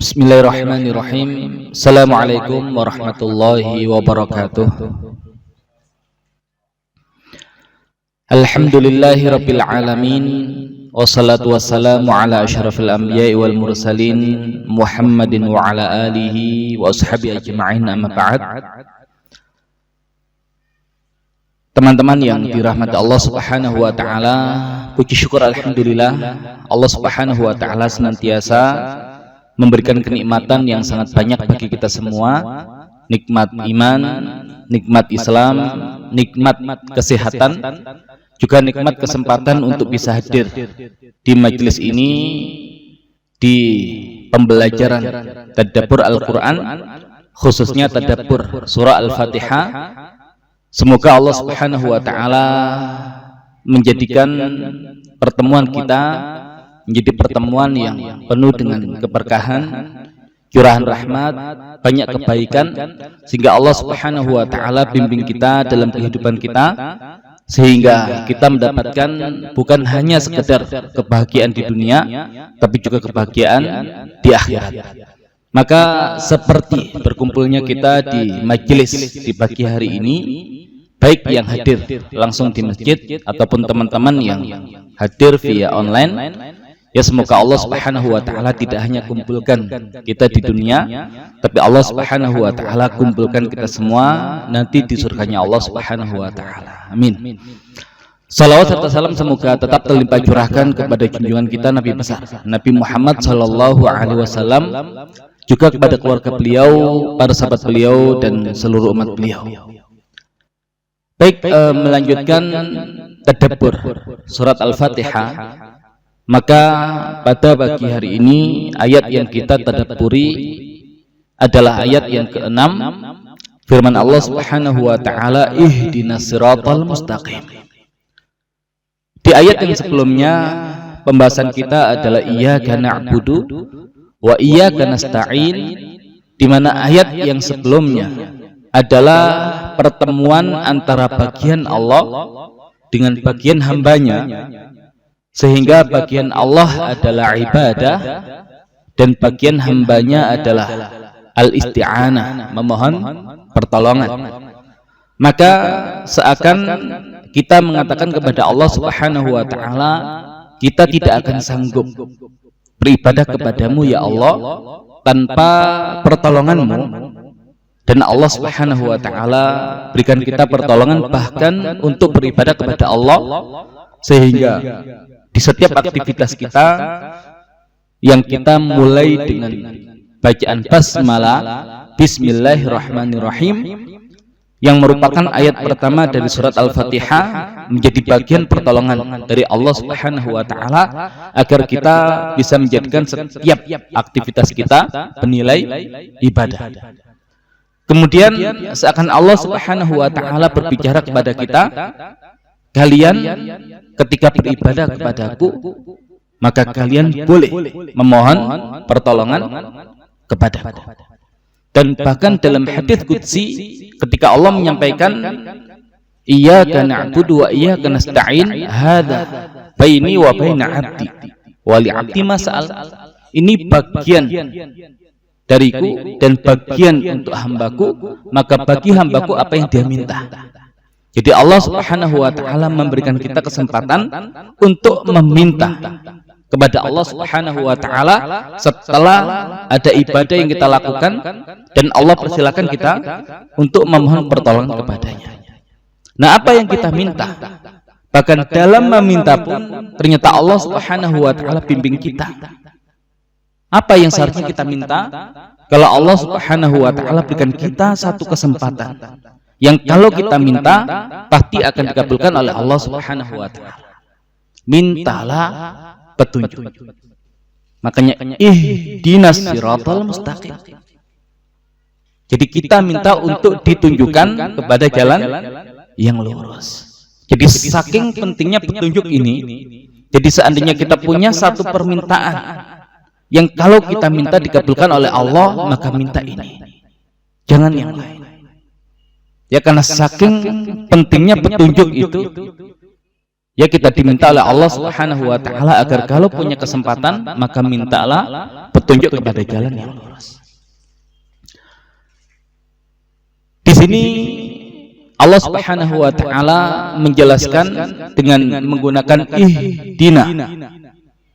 Bismillahirrahmanirrahim. Assalamualaikum warahmatullahi wabarakatuh. Alhamdulillahi rabbil alamin. Wassalatu wassalamu ala asyrafil anbiya'i wal mursalin Muhammadin wa ala alihi wa ashabihi ajma'in, amma ba'd. Teman-teman yang dirahmati Allah Subhanahu wa taala, puji syukur alhamdulillah Allah Subhanahu wa taala senantiasa memberikan kenikmatan yang sangat banyak bagi kita semua. Nikmat iman, nikmat Islam, nikmat kesehatan, juga nikmat kesempatan untuk bisa hadir di majelis ini, di pembelajaran tadabbur Al-Quran, khususnya tadabbur surah Al-Fatihah. Semoga Allah Subhanahu wa taala menjadikan pertemuan kita menjadi pertemuan yang penuh dengan keberkahan, curahan rahmat, banyak kebaikan, sehingga Allah Subhanahu wa taala bimbing kita dalam kehidupan kita, sehingga kita mendapatkan bukan hanya sekedar kebahagiaan di dunia, tapi juga kebahagiaan di akhirat. Maka seperti berkumpulnya kita di majelis di pagi hari ini, baik yang hadir langsung di masjid ataupun teman-teman yang hadir via online, ya semoga Allah Subhanahu wa taala tidak hanya kumpulkan kita di dunia, tapi Allah Subhanahu wa taala kumpulkan kita semua nanti di surganya Allah Subhanahu wa taala. Amin. Salawat serta salam semoga tetap terlimpah curahkan kepada junjungan kita Nabi besar Nabi Muhammad sallallahu alaihi wasallam, juga kepada keluarga beliau, para sahabat beliau, dan seluruh umat beliau. Baik, melanjutkan tadabbur surat Al-Fatihah, maka pada pagi hari ini ayat yang kita tadabburi adalah ayat yang ke-6, firman Allah Subhanahu wa taala, ihdinas siratal mustaqim. Di ayat yang sebelumnya pembahasan kita adalah iyyaka na'budu wa iyyaka nasta'in, di mana ayat yang sebelumnya adalah pertemuan antara bagian Allah dengan bagian hambanya, sehingga bagian Allah adalah ibadah dan bagian hambanya adalah al-isti'anah, memohon pertolongan. Maka seakan kita mengatakan kepada Allah Subhanahu wa taala, kita tidak akan sanggup beribadah kepadamu ya Allah tanpa pertolonganmu, dan Allah Subhanahu wa taala berikan kita pertolongan bahkan untuk beribadah kepada Allah, sehingga di setiap aktivitas kita yang kita mulai dengan bacaan basmalah, bismillahirrahmanirrahim, yang merupakan ayat pertama dari surat Al-Fatihah, menjadi bagian pertolongan dari Allah Subhanahu wa taala agar kita bisa menjadikan setiap aktivitas kita bernilai ibadah. Kemudian seakan Allah Subhanahu wa taala berbicara kepada kita, kalian ketika beribadah kepadaku, maka kalian boleh memohon pertolongan kepadaku. Dan bahkan dalam hadits qudsi, ketika Allah menyampaikan iyyaka na'budu wa iyyaka nasta'in, hadza baini wa baina 'abdi wa li 'abdi ma sa'al, ini bagian dariku dan bagian untuk hambaku, maka bagi hambaku apa yang dia minta. Jadi Allah Subhanahu wa taala memberikan kita kesempatan untuk meminta kepada Allah Subhanahu wa taala setelah ada ibadah yang kita lakukan, dan Allah persilakan kita untuk memohon pertolongan kepadanya. Nah, apa yang kita minta? Bahkan dalam meminta pun ternyata Allah Subhanahu wa taala bimbing kita. Apa yang seharusnya kita minta? Kalau Allah Subhanahu wa taala berikan kita satu kesempatan yang kalau kita minta pasti akan dikabulkan oleh Allah Subhanahu wa taala. Mintalah petunjuk. Makanya ihdinas siratal mustaqim. Jadi kita minta untuk ditunjukkan kepada jalan yang lurus. Jadi saking pentingnya petunjuk ini, jadi seandainya kita punya satu permintaan yang kalau kita minta dikabulkan oleh Allah, maka minta ini, jangan yang lain. Ya, karena saking pentingnya petunjuk itu, Ya, kita diminta oleh Allah Subhanahu wa taala agar kalau punya kesempatan maka mintalah petunjuk kepada jalan yang lurus. Di sini Allah Subhanahu wa taala menjelaskan dengan menggunakan ihdina.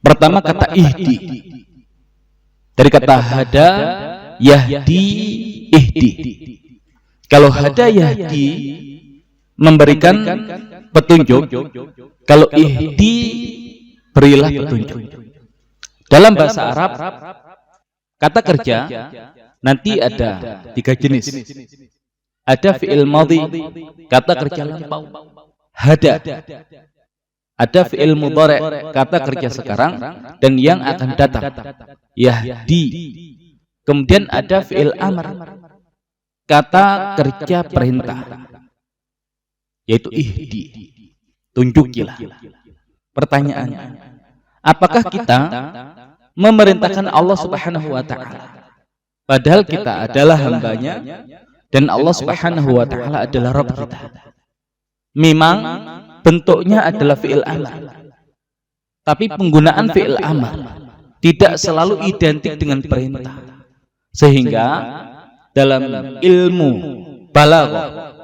Pertama kata ihdi. Dari kata hada, yahdi, ihdi. Kalau hada yahdi memberikan petunjuk, kalau ihdi berilah petunjuk. Dalam bahasa Arab kata kerja nanti ada 3 jenis. Ada fi'il madhi, kata kerja lampau, hada. Ada fi'il mudhari', kata kerja sekarang dan yang akan datang, yahdi. Kemudian ada fi'il amr, kata kerja perintah, yaitu ihdi, tunjukilah. Pertanyaannya, apakah kita memerintahkan Allah Subhanahu wa taala padahal kita adalah hambanya dan Allah Subhanahu wa taala adalah Rabb kita? Memang bentuknya adalah fi'il amr, tapi penggunaan fi'il amr tidak selalu identik dengan perintah, sehingga dalam ilmu balaghah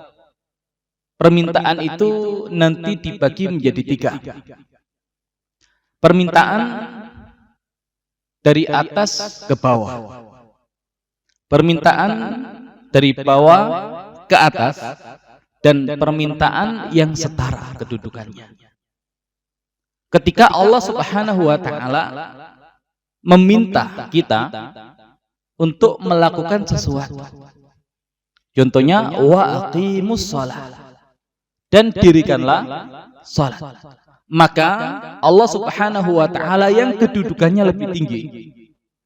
permintaan itu nanti dibagi menjadi 3. Permintaan dari atas ke bawah, permintaan dari bawah ke atas, dan permintaan yang setara kedudukannya. Ketika Allah Subhanahu wa taala meminta kita untuk melakukan sesuatu, contohnya wa aqimus shalah, dan dirikanlah salat, maka Allah Subhanahu wa taala yang kedudukannya lebih tinggi,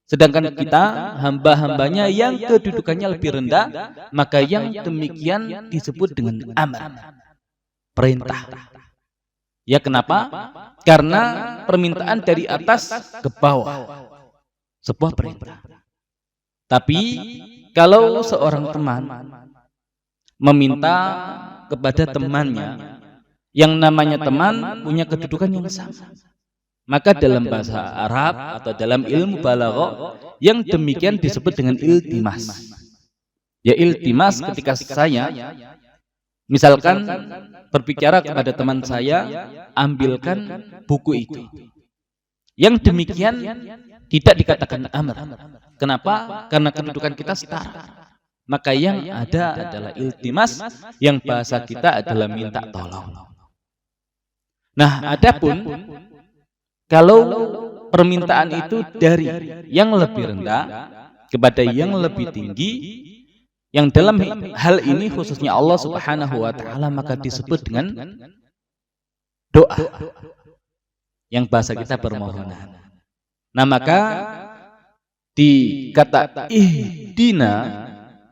sedangkan kita hamba-hambanya yang kedudukannya lebih rendah, maka yang demikian disebut dengan amr, perintah. Ya, kenapa? Karena permintaan dari atas ke bawah, sebuah perintah. Tapi kalau seorang teman meminta kepada temannya, yang namanya teman punya kedudukan yang sama, maka dalam bahasa Arab atau dalam ilmu balaghah yang demikian disebut dengan iltimas. Ya, iltimas ketika saya misalkan berbicara kepada teman saya, ambilkan buku itu. Yang demikian tidak dikatakan amr. Kenapa? Karena kedudukan kita setara. Maka yang ada adalah iltimas, yang bahasa kita adalah minta tolong. Nah, adapun kalau permintaan itu dari yang lebih rendah kepada yang lebih tinggi, yang dalam hal ini khususnya Allah Subhanahu wa taala, maka disebut dengan doa, yang bahasa kita permohonan. Nah, maka di kata ihdina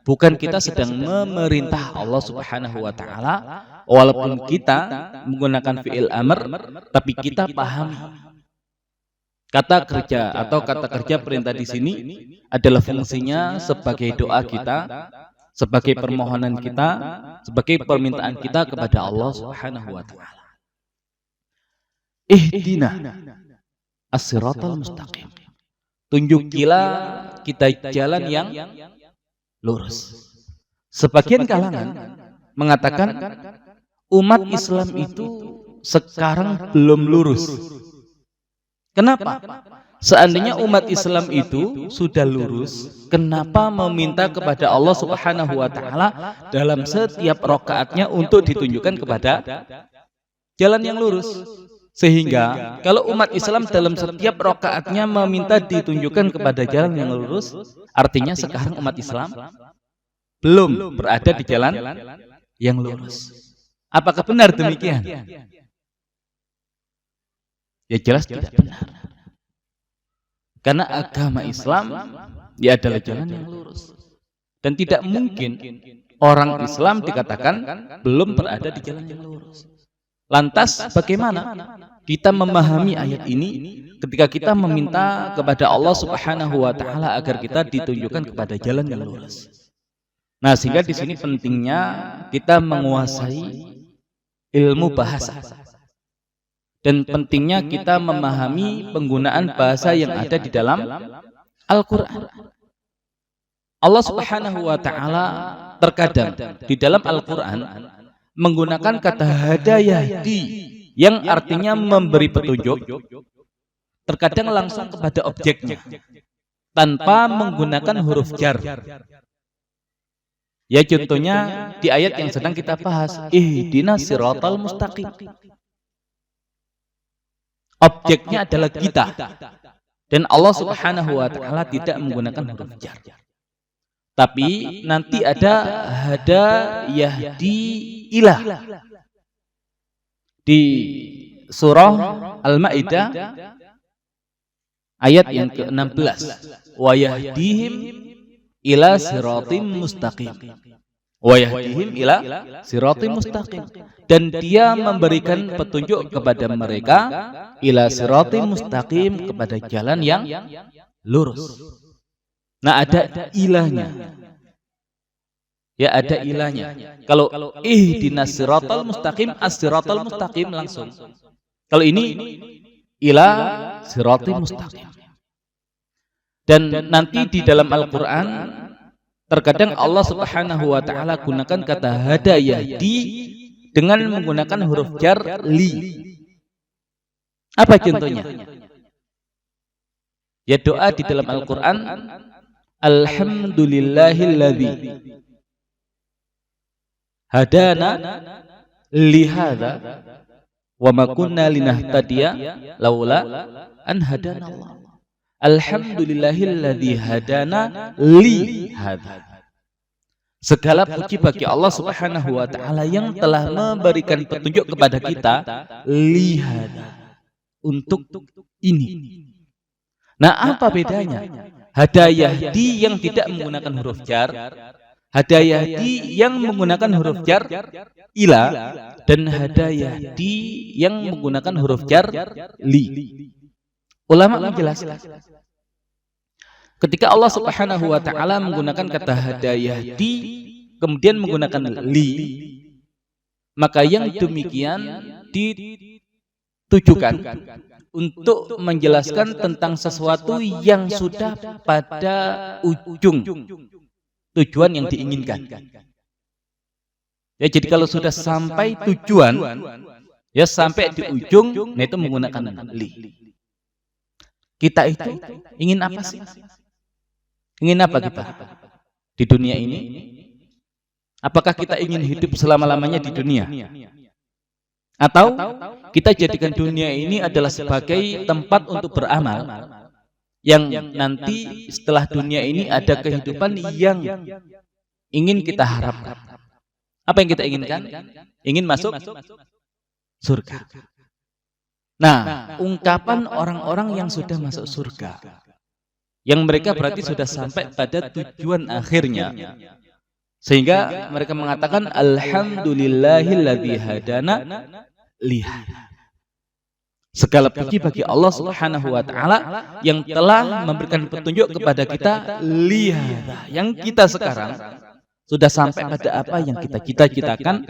bukan kita sedang memerintah Allah Subhanahu wa taala, walaupun kita menggunakan fi'il amr, tapi kita pahami kata kerja atau kata kerja perintah di sini adalah fungsinya sebagai doa kita, sebagai permohonan kita, sebagai permintaan kita kepada Allah Subhanahu wa taala. Ihdina as-siratal mustaqim. Tunjukilah kita jalan yang lurus. Sebagian kalangan mengatakan umat Islam itu sekarang belum lurus. Kenapa? Seandainya umat Islam itu sudah lurus, kenapa meminta kepada Allah Subhanahu wa taala dalam setiap rakaatnya untuk ditunjukkan kepada jalan yang lurus? Sehingga kalau umat Islam dalam setiap rakaatnya meminta ditunjukkan kepada jalan yang lurus, artinya sekarang umat Islam belum berada di jalan yang lurus. Apakah benar demikian? Ya, jelas tidak benar. Karena agama Islam ya adalah jalan yang lurus. Dan tidak mungkin orang Islam dikatakan belum berada di jalan yang lurus. Lantas bagaimana kita memahami ayat ini ketika kita meminta kepada Allah Subhanahu wa taala agar kita ditunjukkan kepada jalan yang lurus? Nah, sehingga di sini pentingnya kita menguasai ilmu bahasa. dan pentingnya kita memahami penggunaan bahasa yang ada di dalam Al-Quran. Allah Subhanahu wa Ta'ala terkadang di dalam Al-Quran menggunakan kata hada yahdi yang artinya memberi petunjuk, terkadang langsung kepada objeknya tanpa menggunakan huruf jar. Ya, contohnya di ayat yang sedang kita bahas, ihdinas siratal mustaqim. Objeknya adalah kita, dan Allah Subhanahu wa Ta'ala tidak menggunakan huruf jar. Tapi nanti ada hada yahdi ilah di surah Al-Maidah ayat yang ke-16, wa yahdihim ila siratim mustaqim, wa yahdihim ila siratim mustaqim, dan dia memberikan petunjuk kepada mereka ila siratim mustaqim, kepada jalan yang lurus. Nah, ada ilahnya. Ya, ada ilahnya. Kalau ihdinas siratal mustaqim, as-siratal mustaqim langsung. Kalau ini ila siratim mustaqim. Dan nanti di dalam Al-Quran terkadang Allah Subhanahu wa Ta'ala gunakan kata hada yahdi dengan menggunakan huruf jar li. Apa contohnya? Ya, doa di dalam Al-Quran, alhamdulillahilladzi hadana lihada wa ma kunna linahtadiya laula an hadanallah. Alhamdulillahilladzi hadana li hadza. Segala puji bagi Allah Subhanahu wa Ta'ala yang telah memberikan petunjuk kepada kita li hadza, untuk ini. Nah, apa bedanya hada yahdi yang tidak menggunakan huruf jar, hada yahdi yang menggunakan huruf jar ila, dan hada yahdi yang menggunakan huruf jar li? Ulama menjelaskan, ketika Allah Subhanahu wa Ta'ala menggunakan kata hada yahdi kemudian menggunakan li, maka yang demikian ditujukan untuk menjelaskan tentang sesuatu yang sudah pada ujung tujuan yang diinginkan. Ya, jadi kalau sudah sampai tujuan, ya sampai di ujung, nah itu menggunakan li. Kita itu ingin apa sih? Ingin apa kita di dunia ini? Apakah kita ingin hidup selama-lamanya di dunia? Atau kita jadikan dunia ini adalah sebagai tempat untuk beramal, yang nanti setelah dunia ini ada kehidupan yang ingin kita harapkan. Apa yang kita inginkan? Ingin masuk surga. Nah, ungkapan orang-orang yang sudah masuk surga, yang mereka berarti sudah sampai pada tujuan akhirnya, sehingga mereka mengatakan alhamdulillahilladzi hadana lihada. Segala puji bagi Allah Subhanahu wa Ta'ala yang telah memberikan petunjuk kepada kita lihada, yang kita sekarang sudah sampai pada apa yang kita cita-citakan,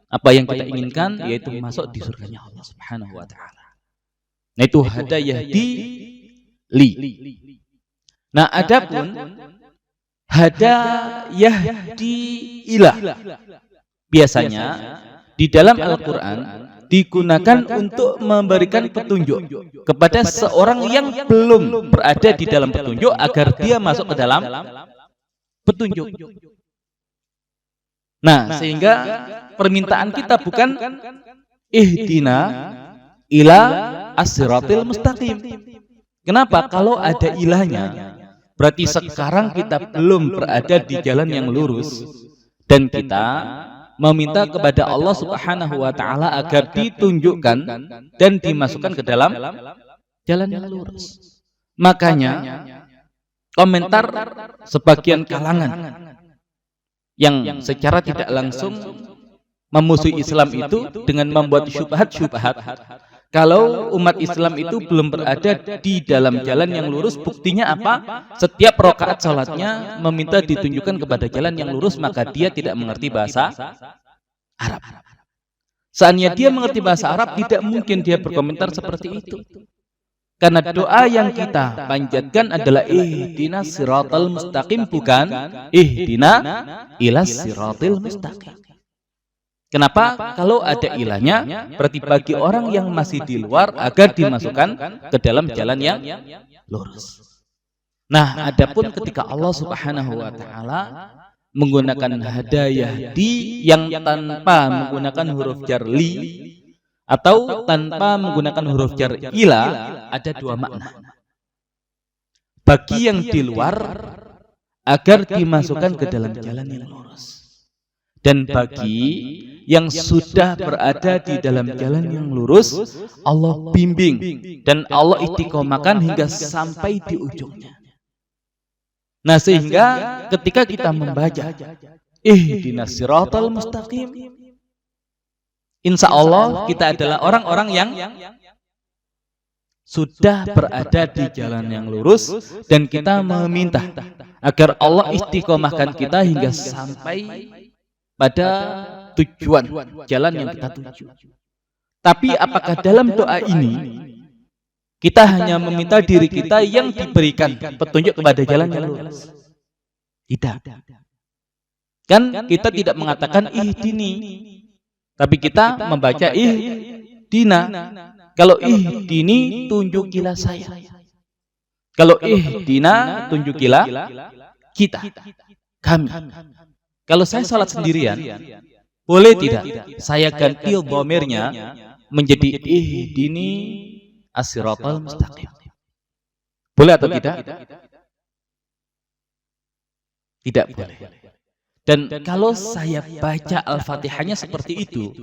apa yang kita inginkan, yaitu masuk di surganya Allah Subhanahu wa Ta'ala. Nah, itu hada yahdi li. Nah, adapun hada yahdi ilah, biasanya di dalam Al-Quran digunakan untuk memberikan petunjuk kepada seorang yang belum berada di dalam petunjuk agar dia masuk ke dalam petunjuk. Nah, sehingga permintaan kita bukan ihdina ila as-siratil mustaqim. Kenapa? Kalau ada ilahnya, berarti sekarang kita belum berada di jalan yang lurus, dan kita meminta kepada Allah Subhanahu wa Ta'ala agar ditunjukkan dan dimasukkan ke dalam jalan yang lurus. Makanya komentar sebagian kalangan yang secara tidak langsung memusuhi Islam itu dengan membuat syubhat-syubhat, kalau umat Islam itu belum berada di dalam jalan yang lurus, buktinya apa? Setiap rakaat salatnya meminta ditunjukkan kepada jalan yang lurus, maka dia tidak mengerti bahasa Arab. Seandainya dia mengerti bahasa Arab, tidak mungkin dia berkomentar seperti itu. Karena doa yang kita panjatkan adalah ihdinas siratal mustaqim, bukan ihdina ilas siratil mustaqim. Kenapa? Kalau ada ilahnya, berarti bagi orang yang masih di luar agar dimasukkan ke dalam jalan yang lurus. Nah, adapun ketika Allah Subhanahu wa taala menggunakan hadayah di yang tanpa menggunakan huruf jar li atau tanpa menggunakan huruf jar ila, ada dua makna. Bagi yang di luar agar dimasukkan ke dalam jalan yang lurus, dan bagi yang sudah berada di dalam jalan yang lurus, Allah bimbing dan Allah istiqomahkan hingga sampai di ujungnya. Nah, sehingga ketika kita membaca ihdinas siratal mustaqim, insya Allah kita adalah orang-orang yang sudah berada di jalan yang lurus, dan kita meminta agar Allah istiqomahkan kita hingga sampai pada tujuan jalan yang kita tuju. Tapi apakah dalam doa ini kita hanya meminta diri kita yang diberikan petunjuk kepada jalan yang lurus? Tidak. Kan kita tidak mengatakan ihdini, tapi kita membaca ihdina. Kalau ihdini, tunjukilah saya. Kalau ihdina, tunjukilah kita, kami. Kalau saya sholat sendirian, boleh tidak saya ganti dhamirnya menjadi ihdini as-siratal mustaqim? Boleh atau tidak? Tidak boleh. Dan kalau saya baca Al-Fatihahnya seperti itu,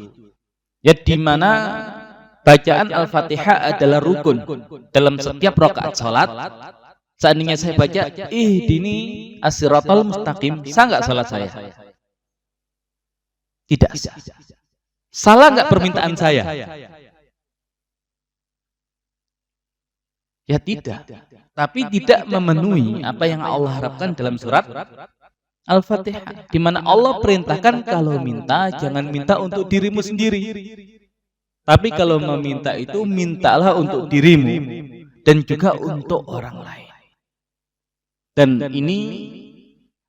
ya, di mana bacaan Al-Fatihah adalah rukun dalam setiap rakaat sholat. Seandainya saya baca ihdini as-siratal mustaqim, sah nggak salat saya? Tidak sah. Salah nggak permintaan saya? Ya tidak. Tapi tidak memenuhi apa yang Allah harapkan dalam surat Al-Fatihah, di mana Allah perintahkan kalau minta jangan minta untuk dirimu sendiri, tapi kalau meminta itu mintalah untuk dirimu dan juga untuk orang lain. Dan ini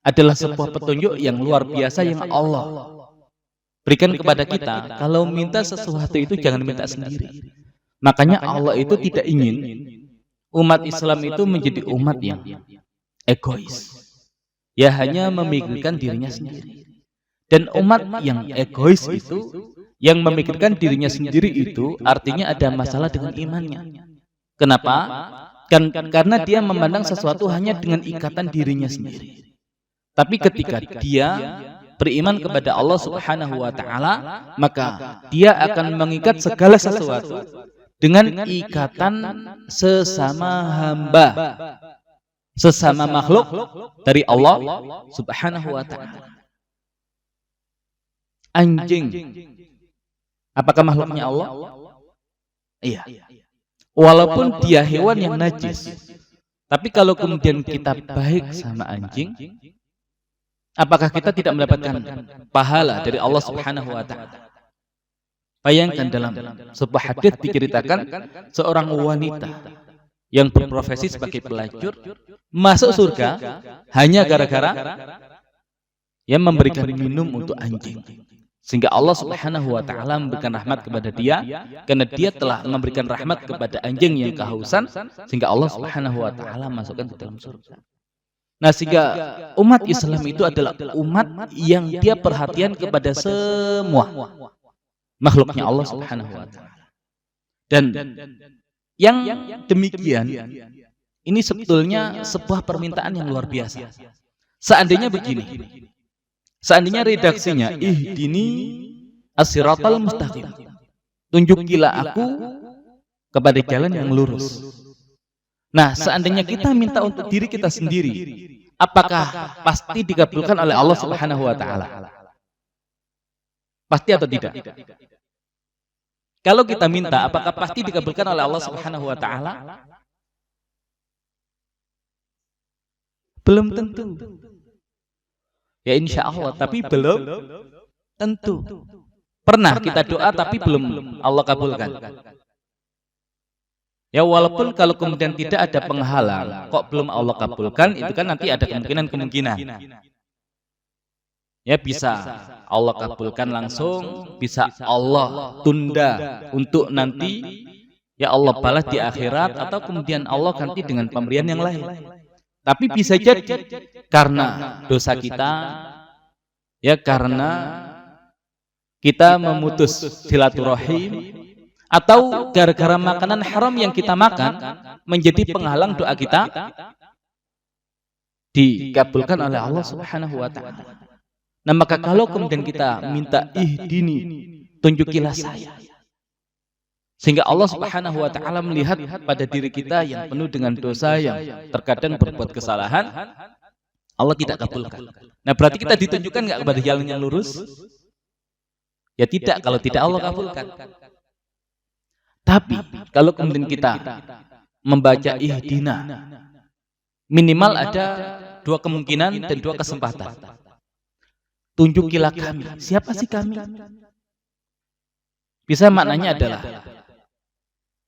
adalah sebuah petunjuk yang luar biasa yang Allah berikan kepada kita. Kalau minta sesuatu itu jangan minta sendiri. Makanya Allah itu tidak ingin umat Islam itu menjadi umat yang egois, ya hanya memikirkan dirinya sendiri. Dan umat yang egois itu, yang memikirkan dirinya sendiri itu, artinya ada masalah dengan imannya. Kenapa? Karena dia memandang sesuatu hanya dengan ikatan dirinya sendiri. Tapi ketika dia beriman kepada Allah Subhanahu wa taala, maka dia akan mengikat segala sesuatu dengan ikatan sesama hamba, sesama makhluk dari Allah Subhanahu wa taala. Anjing, apakah makhluknya Allah? Iya. Walaupun dia hewan yang najis, tapi kalau kemudian kita baik sama anjing, apakah kita tidak mendapatkan pahala dari Allah Subhanahu wa taala? Bayangkan dalam sebuah hadits diceritakan seorang wanita yang berprofesi sebagai pelacur masuk surga hanya gara-gara yang memberikan minum untuk anjing. Sehingga Allah Subhanahu wa taala memberikan rahmat kepada dia karena dia telah memberikan rahmat kepada anjing yang kehausan, sehingga Allah Subhanahu wa taala masukkan ke dalam surga. Nah, sehingga umat Islam itu adalah umat yang dia perhatian kepada semua makhluknya Allah Subhanahu wa taala. Dan yang demikian ini sebetulnya sebuah permintaan yang luar biasa. Seandainya begini, seandainya redaksinya ihdini as-siratal mustaqim, tunjukilah aku kepada jalan yang lurus. Nah, seandainya kita minta untuk diri kita sendiri, apakah pasti dikabulkan oleh Allah Subhanahu wa taala? Pasti atau tidak? Kalau kita minta, apakah pasti dikabulkan oleh Allah Subhanahu wa taala? Belum tentu. Ya insya Allah, tapi belum tentu. Pernah kita doa tapi belum Allah kabulkan. Ya walaupun kalau kemudian tidak ada penghalang, kok belum Allah kabulkan, itu kan nanti ada kemungkinan. Ya bisa Allah kabulkan langsung, bisa Allah tunda untuk nanti, ya Allah balas di akhirat, atau kemudian Allah ganti dengan pemberian yang lain. Tapi bisa jadi karena dosa kita, ya karena kita memutus silaturahim, atau gara-gara makanan haram yang kita makan menjadi penghalang doa kita dikabulkan oleh Allah Subhanahu wa taala. Nah, maka kalau kemudian kita minta ihdini, tunjukilah saya, sehingga Allah Subhanahu wa taala melihat pada diri kita yang penuh dengan dosa, yang terkadang berbuat kesalahan, Allah tidak kabulkan. Nah, berarti kita ditunjukkan enggak kepada jalan yang lurus? Ya tidak, kalau tidak Allah kabulkan. Tapi kalau kemudian kita membaca ihdina, minimal ada dua kemungkinan dan dua kesempatan. Tunjukilah kami. Siapa sih kami? Bisa maknanya adalah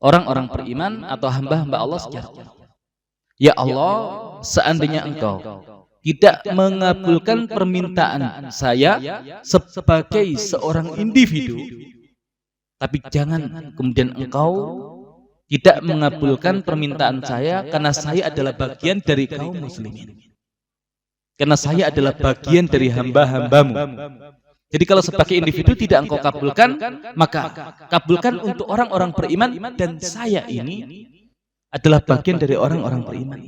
orang-orang beriman atau hamba-hamba Allah secara umum. Ya Allah, seandainya Engkau tidak mengabulkan permintaan saya sebagai seorang individu, tapi jangan kemudian Engkau tidak mengabulkan permintaan saya karena saya adalah bagian dari kaum muslimin. Karena saya adalah bagian dari hamba-hambamu. Jadi kalau sebagai individu tidak Engkau kabulkan, maka kabulkan untuk orang-orang beriman, dan saya ini adalah bagian dari orang-orang beriman.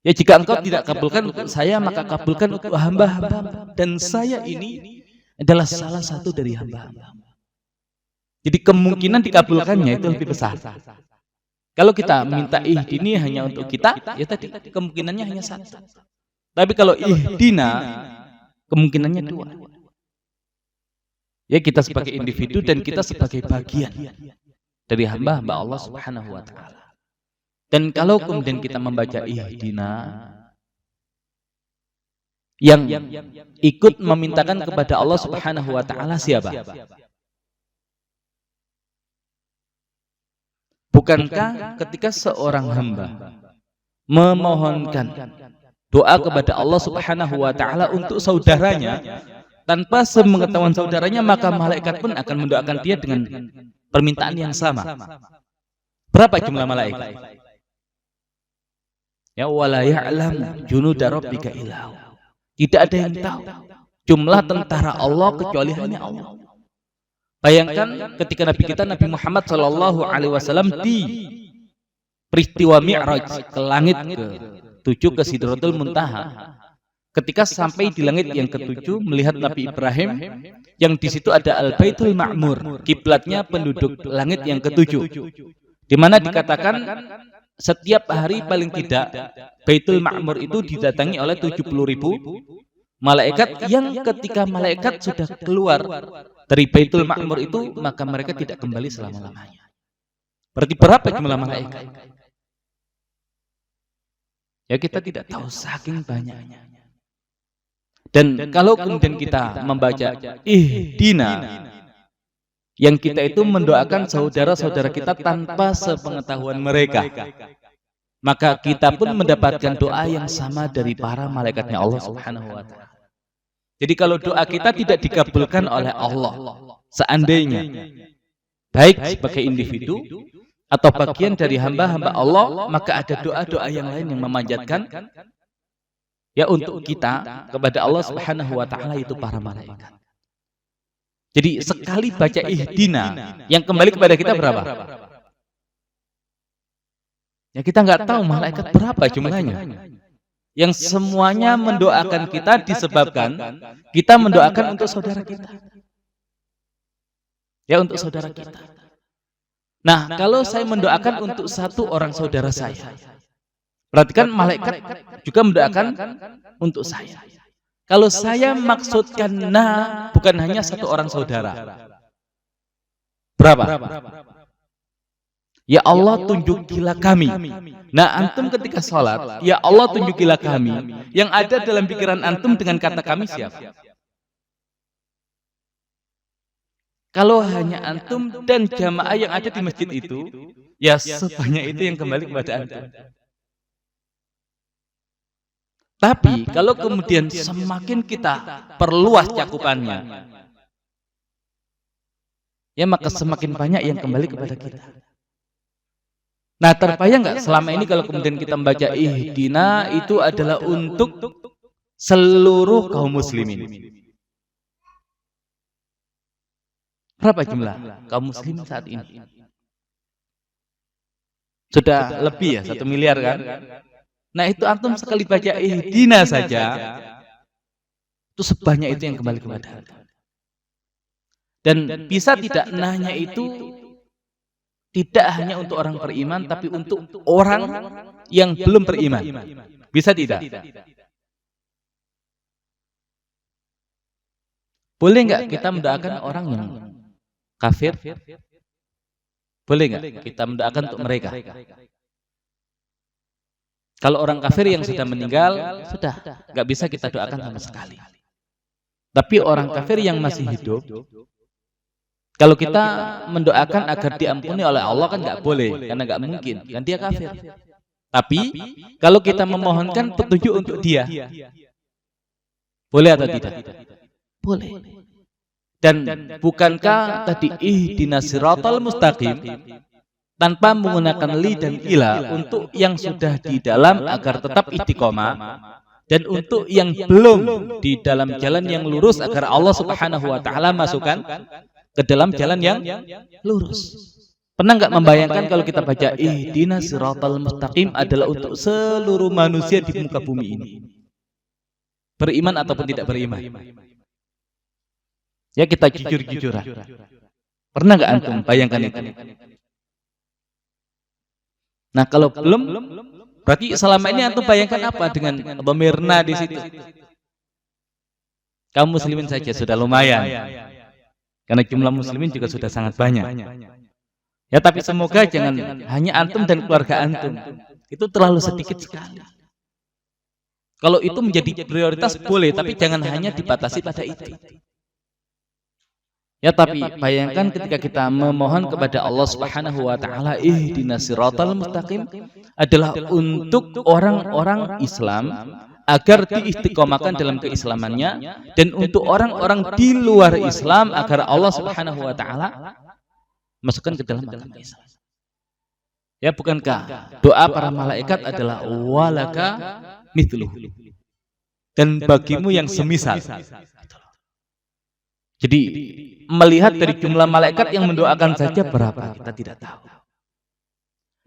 Ya jika Engkau tidak kabulkan untuk saya, maka kabulkan untuk hamba-hambamu, dan saya ini adalah salah satu dari hamba-hambamu. Jadi kemungkinan dikabulkannya itu lebih besar. Kalau kita minta ihdini hanya untuk kita, ya tadi kemungkinannya hanya satu. Tapi kalau ihdina, kemungkinannya dua. Ya kita sebagai individu dan kita sebagai bagian dari hamba-hamba Allah Subhanahu wa taala. Dan kalau kemudian kita membaca ihdina, yang ikut memintakan kepada Allah Subhanahu wa taala siapa? Bukankah ketika seorang hamba memohonkan doa kepada Allah Subhanahu wa taala untuk saudaranya, tanpa sepengetahuan saudaranya, maka malaikat pun akan mendoakan dia dengan permintaan yang sama. Berapa jumlah malaikat? Ya wala ya'lam junuda rabbika illa hu. Tidak ada yang tahu jumlah tentara Allah kecuali hanya Allah. Bayangkan ketika Nabi kita Nabi Muhammad Shallallahu Alaihi Wasallam di peristiwa Mi'raj ke langit ke-7 ke Sidratul Muntaha, ketika sampai di langit yang ke-7 melihat Nabi Ibrahim yang di situ ada Al-Baitul Ma'mur, kiblatnya penduduk langit yang ke-7, di mana dikatakan setiap hari paling tidak Baitul Ma'mur itu didatangi oleh 70.000 malaikat, yang ketika malaikat sudah keluar dari Baitul Ma'mur itu, maka mereka tidak kembali selama-lamanya. Berarti berapa jumlah malaikat? Ya kita tidak tahu, saking banyaknya. Dan kalau kemudian kita membaca ihdina, yang kita itu mendoakan saudara-saudara kita tanpa sepengetahuan mereka, maka kita pun mendapatkan doa yang sama dari para malaikatnya Allah Subhanahu wa taala. Jadi kalau doa kita tidak dikabulkan oleh Allah, seandainya baik sebagai individu atau bagian dari hamba-hamba Allah, maka ada doa-doa yang lain yang memanjatkan ya untuk kita kepada Allah Subhanahu wa taala, itu para malaikat. Jadi sekali baca ihdina, yang kembali kepada kita berapa? Ya kita nggak tahu malaikat berapa jumlahnya. Yang semuanya mendoakan kita disebabkan kita mendoakan untuk saudara kita. Ya untuk saudara kita. Nah, kalau saya mendoakan untuk satu orang saudara saya, berarti kan malaikat juga mendoakan untuk saya. Kalau saya maksudkan bukan hanya satu orang saudara. Berapa? Ya Allah tunjukilah kami. Nah antum ketika sholat, ya Allah tunjukilah kami. Yang ada dalam pikiran antum dengan kata kami siapa? Kalau hanya antum dan jamaah yang ada di masjid itu, ya sebanyak itu yang kembali kepada antum. Tapi kalau kemudian semakin kita perluas cakupannya, ya maka semakin banyak yang kembali kepada kita. Nah, terbayang nggak selama ini kalau kemudian kita membaca ihdina itu adalah untuk seluruh kaum muslimin. Berapa jumlah kaum muslimin saat ini? Sudah lebih ya, 1 miliar kan? Nah, itu antum sekali baca ihdina saja, itu sebanyak itu yang kembali kepada antum. Dan bisa tidak nahnya itu tidak hanya untuk orang beriman, tapi untuk orang yang belum beriman. Bisa tidak? Boleh nggak kita mendoakan orang yang kafir? Boleh nggak kita mendoakan untuk mereka? Kalau orang kafir yang sudah meninggal, sudah nggak bisa kita doakan sama sekali. Tapi orang kafir yang masih hidup, kalau kita mendoakan agar diampuni oleh Allah kan nggak boleh, karena nggak mungkin, kan dia kafir. Tapi kalau kita memohonkan petunjuk untuk dia, boleh atau tidak? Boleh. Dan bukankah tadi ihdinas siratal mustaqim tanpa menggunakan li dan ila untuk yang sudah di dalam agar tetap istiqomah, dan untuk yang belum di dalam jalan yang lurus agar Allah Subhanahu wa taala masukkan ke dalam jalan yang lurus. Pernah nggak membayangkan kalau kita baca ihdinas siratal mustaqim adalah untuk seluruh manusia di muka bumi ini, beriman ataupun tidak beriman? Ya, kita jujur-jujuran. Pernah nggak antum bayangkan itu? Nah, kalau belum, berarti selama ini antum bayangkan apa dengan pemirna di situ? Kaum muslimin saja sudah lumayan. Karena jumlah muslimin juga sudah sangat banyak. Ya, tapi semoga jangan hanya antum dan keluarga antum. Itu terlalu sedikit sekali. Kalau itu menjadi prioritas boleh, tapi jangan hanya dibatasi pada itu. Ya, tapi bayangkan ketika kita memohon kepada Allah Subhanahu wa taala ihdinas siratal mustaqim adalah untuk orang-orang Islam agar diistiqomahkan dalam keislamannya, dan untuk orang-orang di luar Islam agar Allah Subhanahu wa taala masukkan ke dalam agama Islam. Ya, bukankah doa para malaikat adalah walaka mithluh, dan bagimu yang semisal. Jadi melihat dari jumlah malaikat yang mendoakan saja berapa kita tidak tahu.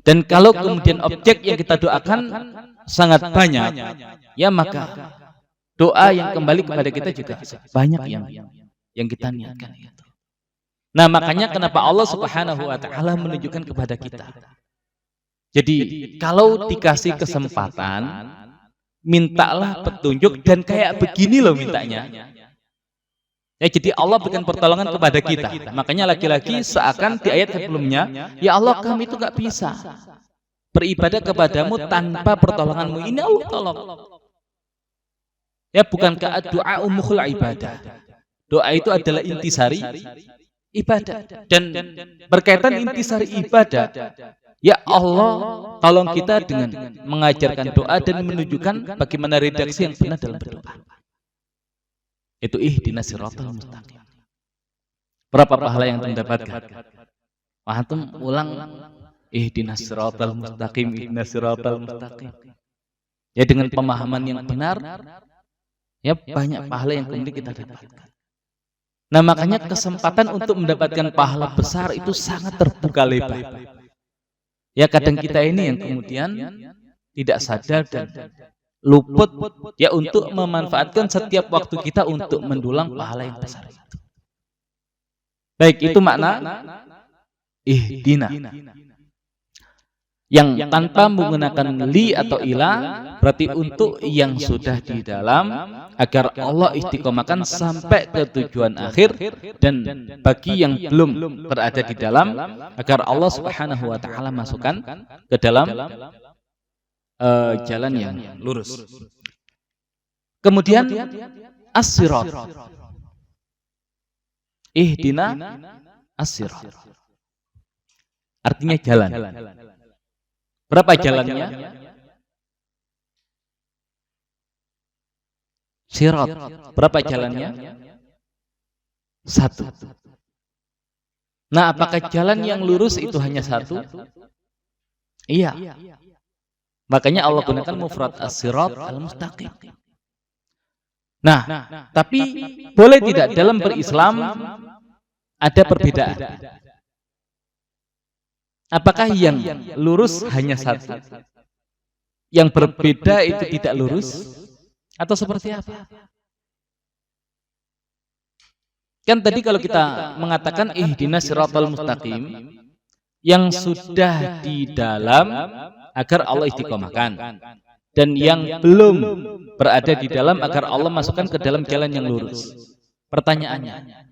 Dan kalau kemudian objek yang kita doakan sangat banyak, ya maka doa yang kembali kepada kita juga banyak yang kita niatkan itu. Nah, makanya kenapa Allah Subhanahu wa taala menunjukkan kepada kita. Jadi kalau dikasih kesempatan, mintalah petunjuk, dan kayak begini loh mintanya. Ya, jadi Allah berikan pertolongan kepada kita. Makanya lagi-lagi seakan di ayat sebelumnya, ya Allah, kami itu gak bisa beribadah kepadamu tanpa pertolonganmu. Ini Allah tolong. Ya, bukankah doa umukhul ibadah? Doa itu adalah intisari ibadah. Dan berkaitan intisari ibadah, ya Allah tolong kita dengan mengajarkan doa dan menunjukkan bagaimana redaksi yang benar dalam berdoa. Itu ihdinas siratal mustaqim. Berapa pahala yang mendapatkan? Antum ulang ihdinas siratal mustaqim, ihdinas siratal mustaqim. Ya, dengan pemahaman yang benar, ya banyak pahala yang kemudian kita dapatkan. Nah, makanya kesempatan untuk mendapatkan pahala besar itu sangat terbuka lebar. Ya, kadang kita ini yang kemudian tidak sadar dan luput ya untuk memanfaatkan setiap waktu kita untuk mendulang pahala yang besar itu. Baik, itu makna ihdina. Yang tanpa menggunakan li atau ila berarti untuk yang sudah di dalam agar Allah istiqomahkan sampai ke tujuan akhir, dan bagi yang belum berada di dalam agar Allah Subhanahu wa taala masukkan ke dalam jalan yang lurus. Kemudian as-sirat. Ihdina as-sirat. Artinya jalan. Berapa jalannya? Sirat. Berapa jalannya? Satu. Nah, apakah jalan yang lurus itu hanya satu? Iya. Makanya Allah gunakan mufrad as-sirat al-mustaqim. Nah, tapi boleh tidak dalam berislam ada perbedaan? Apakah yang lurus hanya satu? Yang berbeda itu tidak lurus? Atau seperti apa? Kan tadi kalau kita mengatakan ihdinas siratal mustaqim, yang sudah di dalam agar Allah istiqomahkan, dan yang belum berada di dalam agar Allah masukkan ke dalam jalan yang lurus. Pertanyaannya,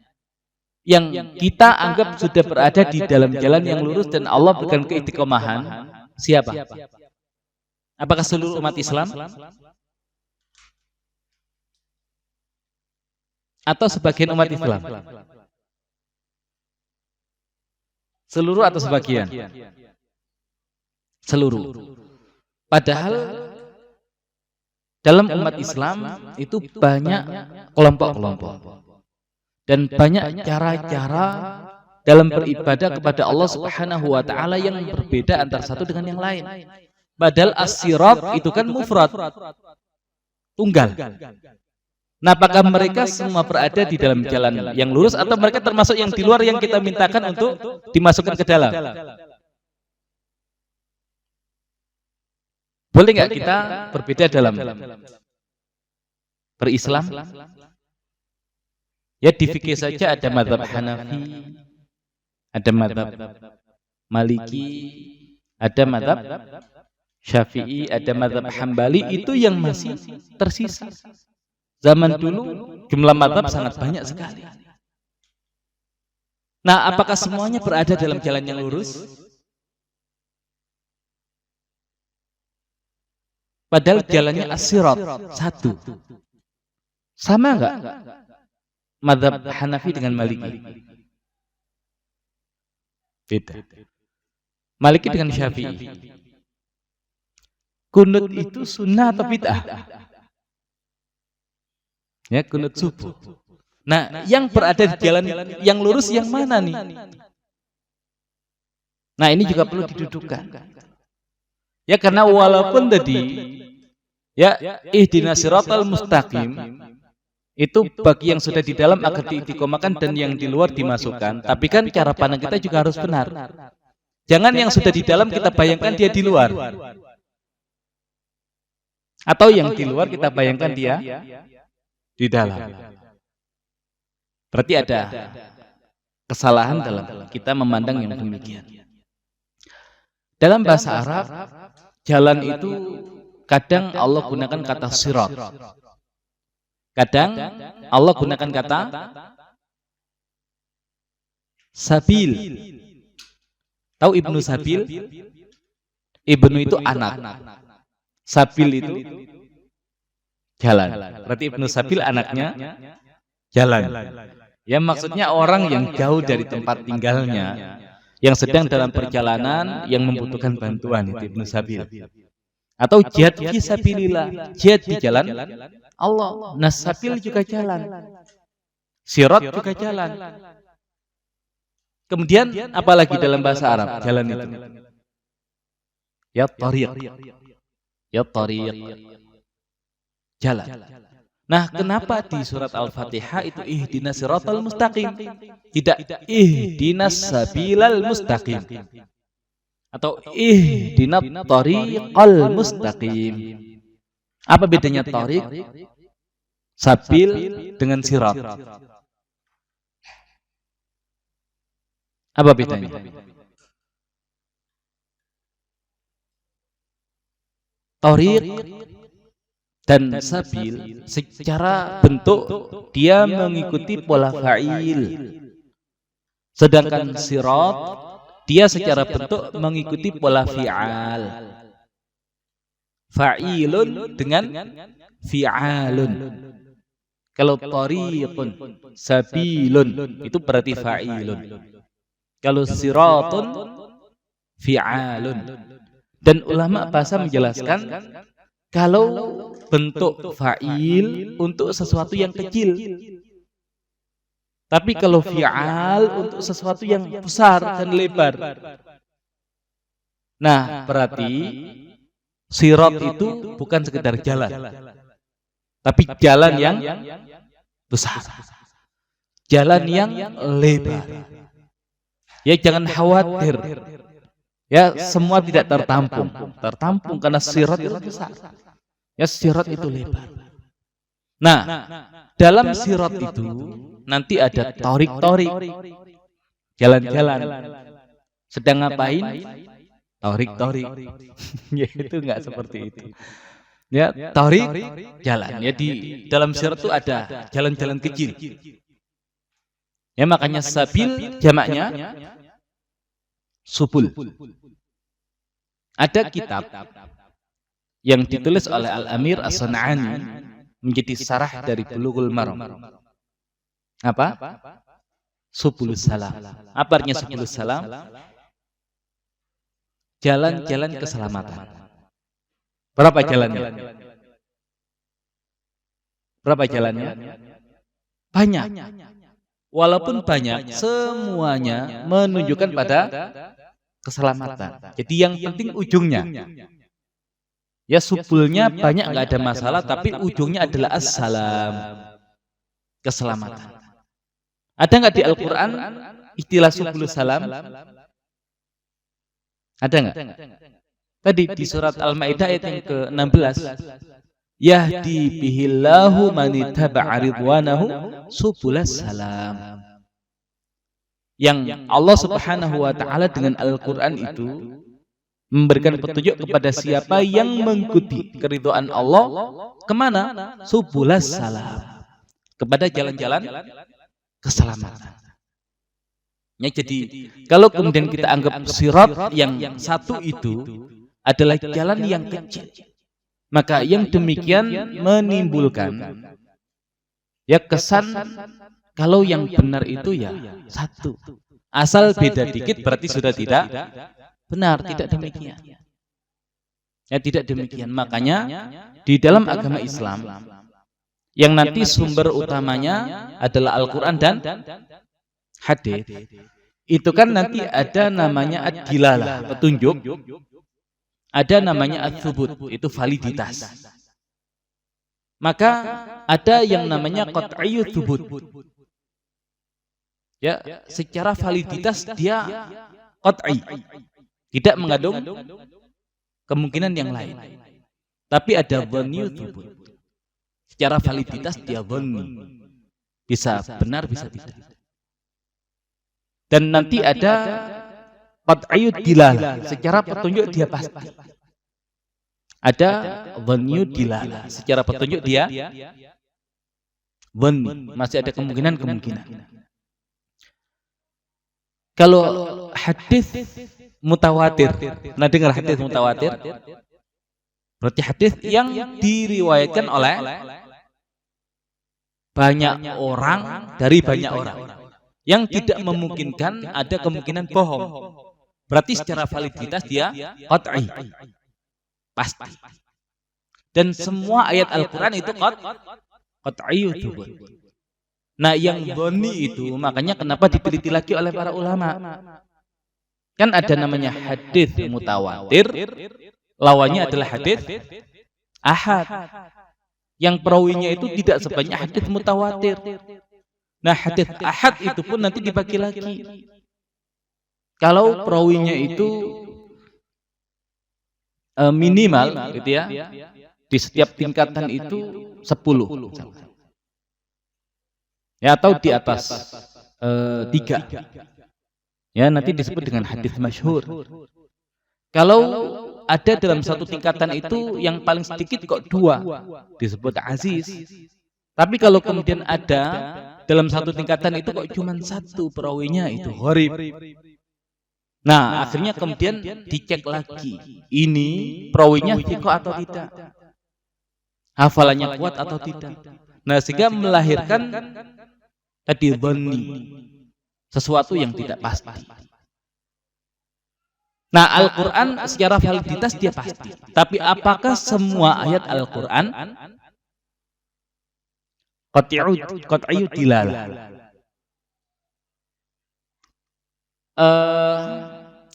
yang kita anggap sudah berada di dalam jalan yang lurus dan Allah berikan keistiqomahan, siapa? Apakah seluruh umat Islam? Atau sebagian umat Islam? Seluruh atau sebagian? Seluruh. Padahal dalam umat Islam itu banyak kelompok-kelompok dan banyak cara-cara dalam beribadah kepada Allah Subhanahu wa taala yang berbeda antara satu dengan yang lain. Padahal as-sirat itu kan mufrad, tunggal. Nah, apakah mereka semua berada di dalam jalan yang lurus atau mereka termasuk yang di luar yang kita mintakan untuk dimasukkan ke dalam? Boleh nggak kita berbeda dalam berislam? Ya, di fikih saja ada mazhab Hanafi, ada mazhab Maliki, ada mazhab Syafi'i, ada mazhab Hambali, itu yang masih tersisa. Zaman dulu jumlah mazhab sangat banyak sekali. Nah, apakah semuanya berada dalam jalan yang lurus? Padahal jalannya as-sirat satu. Sama enggak mazhab Hanafi dengan Maliki? Beda. Maliki dengan Syafi'i. Kunut itu sunnah atau bid'ah? Ya, kunut subuh. Nah, yang berada di jalan yang lurus yang mana nih? Nah, ini juga perlu didudukkan. Ya, karena walaupun tadi ya ihdinas siratal mustaqim itu bagi yang sudah di dalam agar diistiqomahkan dan yang di luar dimasukkan, tapi kan cara pandang kita juga harus benar. Jangan yang sudah di dalam kita bayangkan dia di luar. Atau yang di luar kita bayangkan dia di dalam. Berarti ada kesalahan dalam kita memandang yang demikian. Dalam bahasa Arab, jalan itu kadang Allah gunakan kata sirat. Kadang Allah gunakan kata sabil. Tahu Ibnu Sabil? Ibnu itu anak. Sabil itu jalan. Berarti Ibnu Sabil anaknya jalan. Ya, maksudnya orang yang jauh dari tempat tinggalnya, yang sedang dalam perjalanan, yang membutuhkan bantuan, itu Ibnu Sabil. Atau jihad fi sabilillah, jihad di jalan Allah. Nah, sabil juga jalan, sirat juga jalan. Kemudian apalagi dalam bahasa Arab jalan itu? Ya tariq. Ya tariq. Jalan. Nah, kenapa di surat Al-Fatihah itu ihdinas siratal mustaqim? Tidak ihdinas sabilal mustaqim. Atau ihdinat tariqal mustaqim. Apa bedanya tariq, sabil dengan sirat? Apa bedanya? Tariq dan sabil secara bentuk dia mengikuti pola fa'il. Sedangkan sirat dia secara bentuk mengikuti pola fi'al. Fa'ilun dengan fi'alun. Kalau tariqun, sabilun itu berarti fa'ilun. Kalau siratun, fi'alun. Dan ulama bahasa menjelaskan kalau bentuk fa'il untuk sesuatu yang kecil. Tapi kalau fi'al untuk sesuatu yang besar dan lebar. Nah, berarti sirat itu bukan sekedar jalan. Tapi jalan yang besar. Jalan yang lebar. Ya jangan khawatir. Ya semua tidak tertampung. Tertampung karena sirat itu besar. Ya sirat itu lebar. Nah, dalam sirat itu nanti ada torik-torik. Jalan-jalan. Sedang ngapain? Torik-torik. Ya itu enggak seperti itu. Ya, torik jalan. Ya di dalam sirat itu ada jalan-jalan kecil. Ya makanya sabil jamaknya subul. Ada kitab yang ditulis oleh Al-Amir As-San'ani menjadi syarah dari Bulughul Maram. Apa? Subulus Salam. Apa artinya Subulus Salam? Jalan-jalan keselamatan. Berapa jalannya? Berapa jalannya? Banyak. Walaupun banyak, semuanya menunjukkan pada keselamatan. Jadi yang penting ujungnya. Ya subulnya banyak nggak ada masalah, tapi ujungnya adalah as-salam, keselamatan. Ada nggak di Al-Quran istilah subulus salam? Ada nggak? Tadi di surat Al-Maidah ayat yang ke-16, yahdi bihillahu man ittaba'a ridwanahu subulas salam. Yang Allah Subhanahu wa taala dengan Al-Qur'an itu memberikan petunjuk kepada siapa yang mengikuti keridhaan Allah kemana? Subulas salam, kepada jalan-jalan keselamatan. Ya, jadi kalau kemudian kita anggap sirat yang satu itu adalah jalan yang kecil, maka yang demikian menimbulkan ya kesan kalau yang benar itu ya satu. Asal beda dikit berarti sudah tidak benar. Tidak demikian. Ya tidak demikian. Makanya di dalam agama Islam yang nanti sumber utamanya adalah Al-Quran dan hadis, itu kan nanti ada namanya ad-dilalah, petunjuk. Ada namanya ad-thubut, itu validitas. Maka ada yang namanya qat'iyyu thubut. Ya, secara validitas dia qat'i, tidak mengandung kemungkinan yang lain. Tapi ada dhanniyu thubut. Secara validitas dia dhanni, bisa benar bisa tidak. Dan nanti ada qat'iyyu dilalah, secara petunjuk dia pasti. Ada dhanniyu dilalah, secara petunjuk dia dhanni, masih ada kemungkinan-kemungkinan. Kalau hadis mutawatir, nah dengar hadis mutawatir, berarti hadis yang diriwayatkan oleh banyak orang dari banyak orang, yang tidak memungkinkan ada kemungkinan bohong. Berarti secara validitas dia qat'i, pasti. Dan semua ayat Al-Quran itu qat'iyyu thubut. Nah yang dhanni itu makanya kenapa diteliti lagi oleh para ulama. Kan ada namanya hadis mutawatir, lawannya adalah hadis ahad. Yang perawinya itu tidak sebanyak hadis mutawatir. Nah hadis ahad itu pun nanti dibagi lagi. Kalau perawinya itu minimal gitu ya, di setiap tingkatan itu 10. Ya atau di atas 3. Ya nanti disebut dengan hadis masyhur. Kalau ada dalam satu tingkatan itu yang paling sedikit kok 2, disebut aziz. Tapi kalau kemudian ada dalam satu tingkatan itu kok cuma 1 perawinya, itu gharib. Nah akhirnya kemudian dicek lagi, ini perawinya thiqah atau tidak, hafalannya kuat atau tidak. Nah, sehingga melahirkan tadi dhonni, sesuatu yang tidak pasti. Nah, Al-Quran secara validitas dia pasti. Tapi apakah semua ayat Al-Quran qat'iyyu dilalah?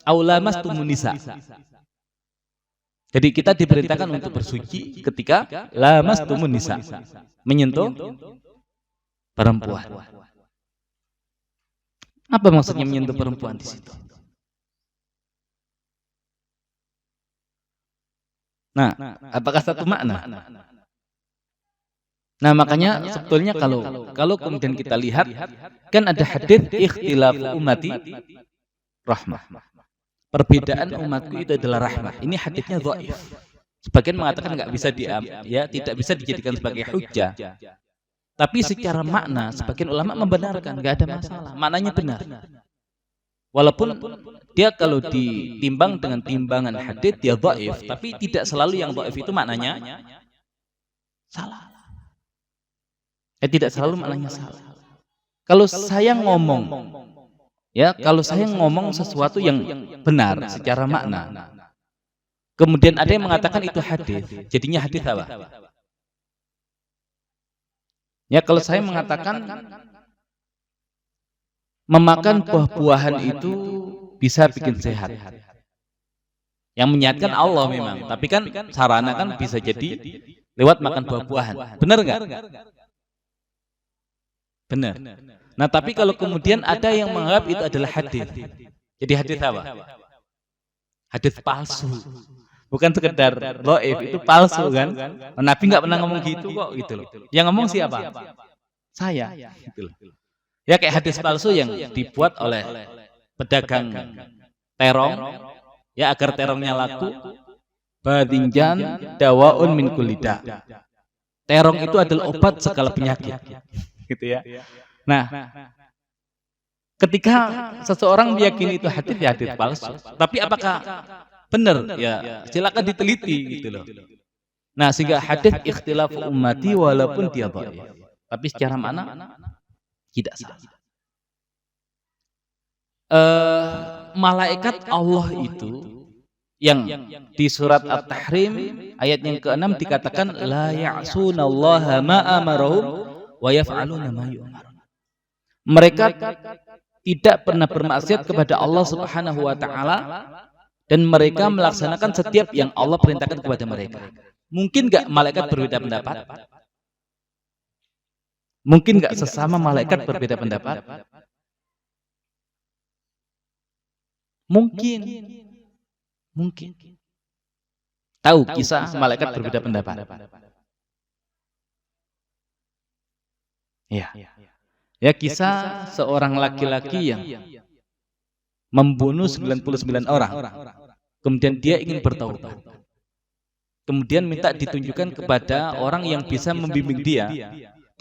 Aulamastumun nisa. Jadi kita diperintahkan untuk bersuci ketika lamastumun nisa, menyentuh perempuan. Apa maksudnya menyentuh perempuan di situ? Nah, apakah satu makna? Nah, makanya sebetulnya kalau kemudian kita lihat, kan ada hadis ikhtilaf ummati rahmah. Perbedaan umatku itu adalah rahmah. Ini hadisnya dhaif. Sebagian mengatakan nggak bisa tidak bisa dijadikan sebagai hujjah. Tapi secara makna, sebagian ulama membenarkan, nggak ada masalah. Maknanya benar. Walaupun dia kalau ditimbang dengan timbangan hadis dia dhaif, tapi tidak selalu yang dhaif itu maknanya salah. Tidak selalu maknanya salah. Kalau saya ngomong, kalau saya ngomong sesuatu yang benar secara makna, kemudian ada yang mengatakan itu hadis, jadinya hadis apa? Ya, kalau saya mengatakan memakan buah-buahan itu bisa bikin sehat. Yang menyehatkan Allah memang, tapi kan sarana kan bisa jadi lewat makan buah-buahan. Benar nggak? Benar. Nah, tapi kalau kemudian ada yang menganggap itu adalah hadis. Jadi hadis apa? Hadis palsu. Bukan sekedar dhaif, itu palsu kan? Nabi nggak pernah ngomong gitu kok, gitu loh. Yang ngomong siapa? Saya, gitu loh. Ya, kayak hadis palsu yang dibuat oleh pedagang terong, ya agar terongnya laku. Badinjan dawaun min kulida. Terong itu adalah obat segala penyakit. Gitu ya. Nah, ketika seseorang meyakini itu hadis, ya hadis palsu. Tapi apakah benar? Ya, silakan diteliti gitu loh. Nah, sehingga hadis ikhtilaf ummati walaupun dia dhaif, tapi secara mana tidak salah. Malaikat Allah itu yang di surat At-Tahrim ayat yang ke-6 dikatakan la ya'sunallaha ma amarahum wa yaf'aluna ma yu'marun. Mereka tidak pernah bermaksiat kepada Allah Subhanahu wa taala dan mereka melaksanakan setiap yang Allah perintahkan kepada mereka. Mungkin enggak malaikat berbeda pendapat? Mungkin enggak sesama malaikat berbeda pendapat? Mungkin. Tahu kisah malaikat berbeda pendapat? Ya. Ya, kisah seorang laki-laki yang membunuh 99 orang. Kemudian dia ingin bertaubat. Kemudian minta ditunjukkan kepada orang yang bisa membimbing dia.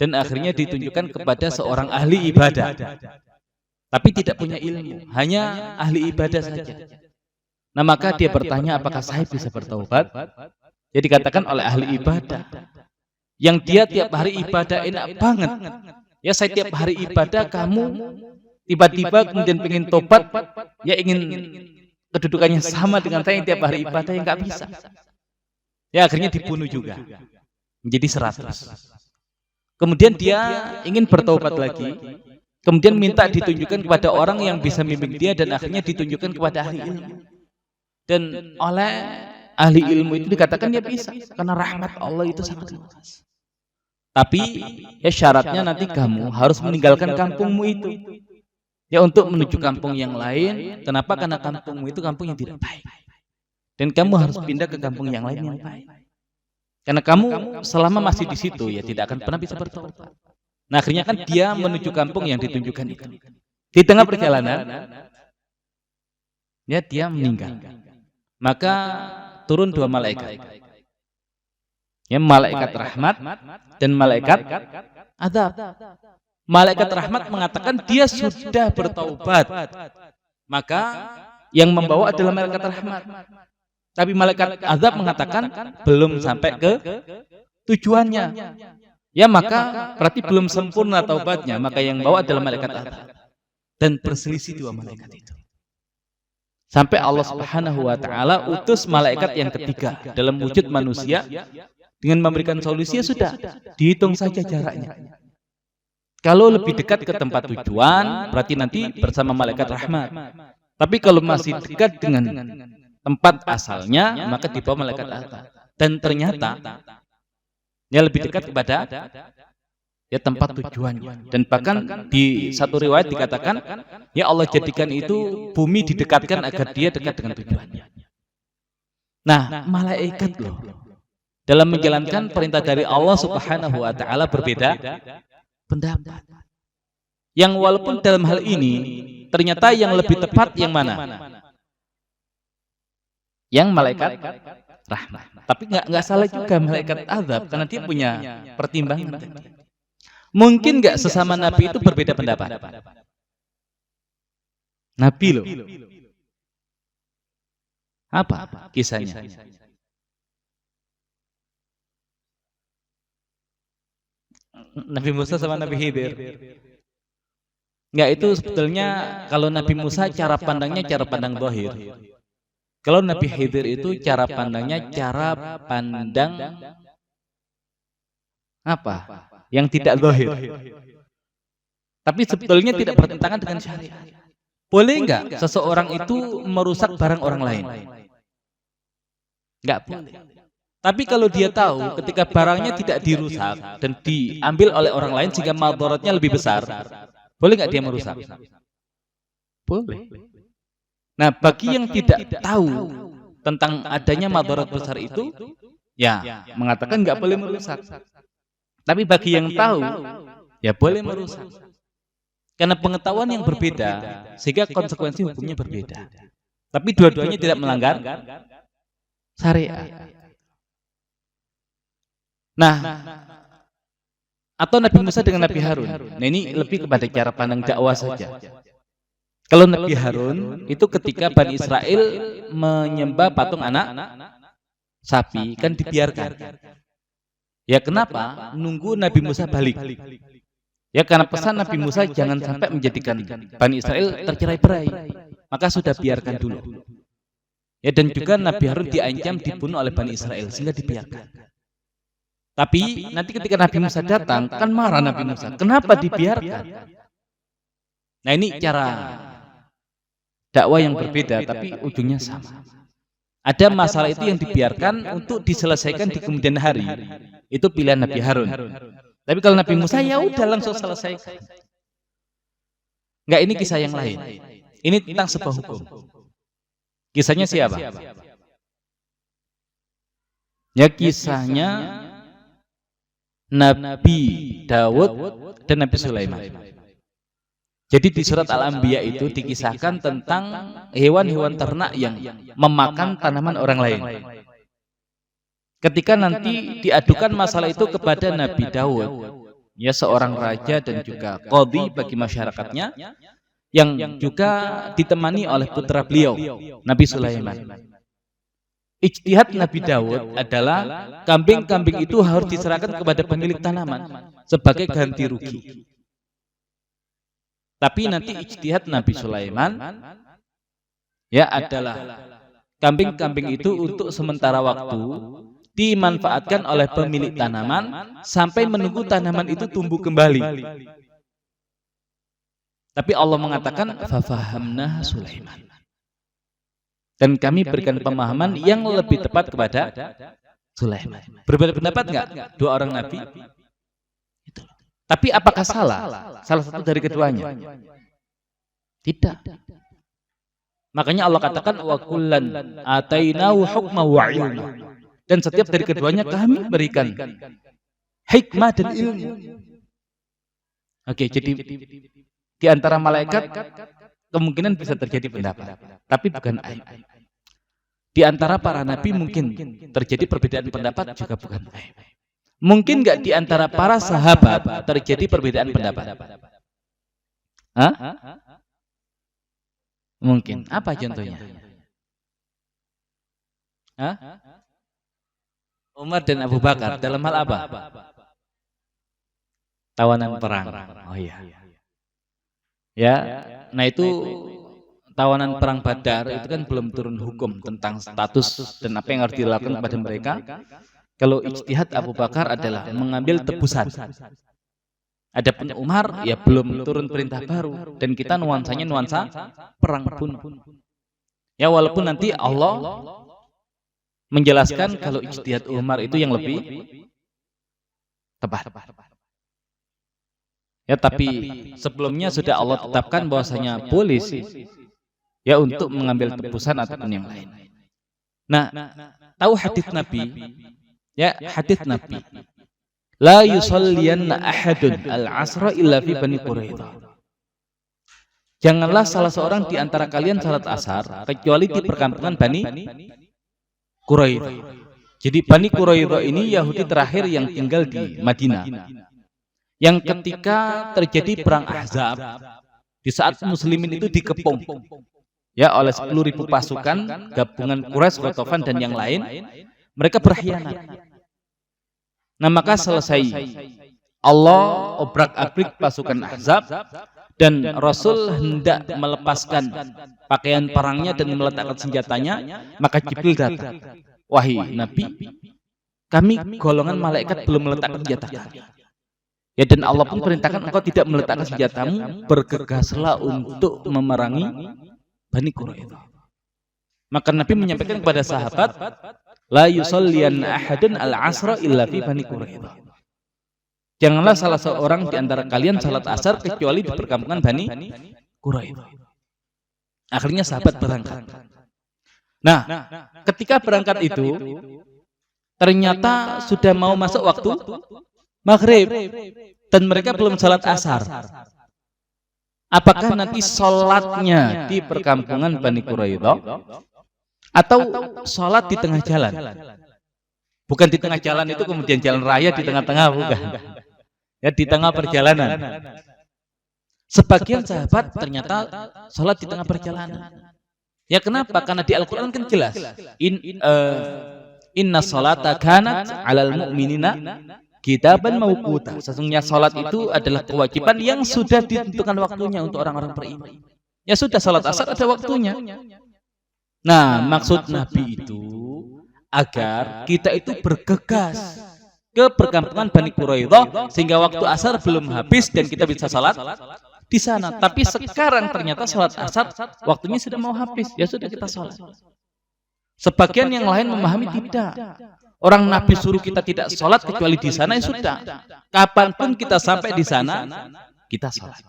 Dan akhirnya ditunjukkan kepada seorang ahli ibadah. Tapi tidak punya ilmu, hanya ahli ibadah saja. Nah, maka dia bertanya, apakah saya bisa bertaubat? Jadi dikatakan oleh ahli ibadah, yang dia tiap hari ibadah enak banget. Ya, saya tiap hari ibadah, kamu tiba-tiba kemudian pengen tobat, ya ingin kedudukannya sama dengan saya yang tiap hari ibadah, yang nggak bisa. Ya, akhirnya dibunuh juga, menjadi 100. Kemudian dia ingin bertaubat lagi, kemudian minta ditunjukkan kepada orang yang bisa membimbing dia, dan akhirnya ditunjukkan kepada ahli ilmu. Dan oleh ahli ilmu itu dikatakan dia bisa, karena rahmat Allah itu sangat luas. Tapi ya syaratnya nanti kamu harus meninggalkan kampungmu itu, ya untuk menuju kampung yang lain. Kenapa? Karena kampungmu itu kampung yang tidak baik, dan kamu harus pindah ke kampung yang lain yang baik. Karena kamu selama masih di situ ya tidak akan pernah bisa bertobat. Nah, akhirnya kan dia menuju kampung yang ditunjukkan itu. Di tengah perjalanan ya dia meninggal. Maka turun 2 malaikat. Ya, malaikat rahmat dan malaikat azab. Malaikat rahmat mengatakan dia sudah bertaubat. Maka yang membawa adalah malaikat rahmat. Tapi malaikat azab mengatakan belum sampai ke tujuannya. Ya maka berarti belum sempurna taubatnya, maka yang bawa adalah malaikat azab. Dan berselisih dua malaikat itu. Sampai Allah Subhanahu wa taala utus malaikat yang ketiga dalam wujud manusia dengan memberikan solusi. Ya sudah, dihitung saja jaraknya. Kalau lebih dekat ke tempat tujuan, berarti nanti bersama malaikat rahmat. Tapi kalau masih dekat dengan tempat asalnya, maka dibawa malaikat azab. Dan ternyata ya lebih dekat kepada ya tempat tujuannya. Dan bahkan di satu riwayat dikatakan, ya Allah jadikan itu bumi didekatkan agar dia dekat dengan tujuannya. Nah, malaikat loh, dalam menjalankan perintah dari Allah Subhanahu wa taala berbeda pendapat. Yang walaupun dalam hal ini ternyata yang lebih tepat yang mana? Yang malaikat rahmat. Tapi nggak salah juga malaikat azab, karena dia punya pertimbangan. Mungkin nggak sesama nabi itu berbeda pendapat? Nabi loh. Apa kisahnya? Nabi Musa sama Nabi Khidir. Enggak, itu sebetulnya kalau Nabi Musa cara pandangnya cara pandang zahir. Kalau Nabi Khidir itu cara pandangnya cara pandang apa? Yang tidak zahir. Tapi sebetulnya tidak bertentangan dengan syariat. Boleh enggak seseorang itu merusak barang orang lain? Enggak boleh. Tapi kalau dia tahu ketika barangnya tidak dirusak dan diambil oleh orang lain sehingga madaratnya lebih besar, boleh nggak dia merusak? Boleh. Nah, bagi yang tidak tahu tentang adanya madarat besar itu, ya mengatakan nggak boleh merusak. Tapi bagi yang tahu, ya boleh merusak. Karena pengetahuan yang berbeda, sehingga konsekuensi hukumnya berbeda. Tapi dua-duanya tidak melanggar syariat. Nah, atau Nabi Musa dengan Nabi Harun. Nah, ini lebih kepada cara pandang dakwah saja. Kalau Nabi Harun itu ketika Bani Israel menyembah patung anak sapi, kan dibiarkan. Ya kenapa? Nunggu Nabi Musa balik. Ya karena pesan Nabi Musa jangan sampai menjadikan Bani Israel tercerai-berai. Maka sudah biarkan dulu. Ya, dan juga Nabi Harun diancam dibunuh oleh Bani Israel sehingga dibiarkan. Tapi nanti ketika Nabi Musa datang, kan marah Nabi Musa. Kenapa dibiarkan? Nah, ini cara dakwah yang berbeda, tapi ujungnya sama. Ada masalah itu yang dibiarkan untuk diselesaikan di kemudian hari. Itu pilihan Nabi Harun. Tapi kalau Nabi Musa, ya udah langsung selesaikan. Enggak, ini kisah yang lain. Ini tentang sebuah hukum. Kisahnya siapa? Ya, kisahnya Nabi Dawud dan Nabi Sulaiman. Jadi di surat Al-Anbiya itu dikisahkan tentang hewan-hewan ternak yang memakan tanaman orang lain. Ketika nanti diadukan masalah itu kepada Nabi Dawud, ya seorang raja dan juga qadhi bagi masyarakatnya, yang juga ditemani oleh putra beliau, Nabi Sulaiman. Ijtihad Nabi Dawud adalah kambing-kambing itu harus diserahkan kepada pemilik tanaman sebagai ganti rugi. Tapi nanti ijtihad Nabi Sulaiman ya adalah kambing-kambing itu untuk sementara waktu dimanfaatkan oleh pemilik tanaman sampai menunggu tanaman itu tumbuh kembali. Tapi Allah mengatakan fafahamna Sulaiman. Dan kami berikan pemahaman yang lebih tepat kepada Sulaiman. Berbeda pendapat enggak dua orang nabi? Itu. Tapi apakah salah? Salah satu dari keduanya? Tidak. Makanya Allah katakan wa kullan atainahu hukma wa ilma. Dan setiap dari keduanya kami berikan hikmah dan ilmu. Oke, jadi di antara malaikat kemungkinan bisa terjadi pendapat, tapi bukan aib. Di antara para nabi mungkin terjadi perbedaan pendapat, juga bukan aib. Mungkin nggak di antara para sahabat terjadi perbedaan pendapat? Hah? Mungkin. Apa contohnya? Hah? Umar dan Abu Bakar dalam hal apa? tawanan perang. Oh iya. Ya, nah itu tawanan perang Badar itu kan belum turun hukum tentang status dan apa yang harus dilakukan kepada mereka. Kalau ijtihad Abu Bakar adalah mengambil tebusan. Adapun Umar ya belum turun perintah baru dan kita nuansanya nuansa perang bunuh. Ya walaupun nanti Allah menjelaskan kalau ijtihad Umar itu yang lebih tepat. Ya tapi sebelumnya sudah Allah tetapkan bahwasanya boleh sih ya untuk mengambil tebusan ataupun yang lain. Nah, tahu hadis Nabi? Ya, hadis Nabi. La yusalliyanna ahadun al-asra illa fi Bani Quraidah. Janganlah salah seorang di antara kalian salat asar kecuali di perkampungan Bani Quraidah. Jadi Bani Quraidah ini Yahudi terakhir yang tinggal di Madinah. Yang ketika terjadi perang Ahzab, di saat muslimin itu dikepung ya oleh 10.000 pasukan gabungan Quraisy, Ghatafan dan yang lain, mereka berkhianat. Nah maka selesai Allah obrak-abrik pasukan Ahzab dan Rasul hendak melepaskan pakaian perangnya dan meletakkan senjatanya, maka Jibril datang. Wahai Nabi, kami golongan malaikat belum meletakkan senjata kami. Ya dan Allah pun perintahkan engkau tidak meletakkan senjatamu, bergegaslah untuk memerangi Bani Quraidah. Maka Nabi menyampaikan kepada sahabat, la yusalliyanna ahadun al-asra illa fi Bani Quraidah. Janganlah salah seorang di antara kalian salat asar kecuali di perkampungan Bani Quraidah. Akhirnya sahabat berangkat. Nah, ketika berangkat itu ternyata sudah mau masuk waktu maghrib dan mereka belum salat asar. Apakah nanti sholatnya di perkampungan Bani Quraidah atau sholat di tengah jalan? Bukan di tengah jalan itu kemudian jalan raya di tengah-tengah, bukan. Ya di tengah perjalanan. Sebagian sahabat ternyata sholat di tengah perjalanan. Ya kenapa? Karena di Al-Quran kan jelas. Inna sholata kanat alal mu'minina kitaban mauquta. Sesungguhnya sholat itu adalah kewajiban yang sudah ditentukan waktunya untuk orang-orang beriman. Ya sudah, sholat asar ada waktunya. Nah, maksud Nabi itu agar kita itu bergegas ke perkampungan Bani Quraidah sehingga waktu asar belum habis dan kita bisa sholat di sana. Tapi sekarang ternyata sholat asar waktunya sudah mau habis, ya sudah kita sholat. Sebagian yang lain memahami tidak. Orang Nabi suruh kita tidak sholat kecuali di sana, ya sudah. Kapanpun kita sampai di sana, kita sholat.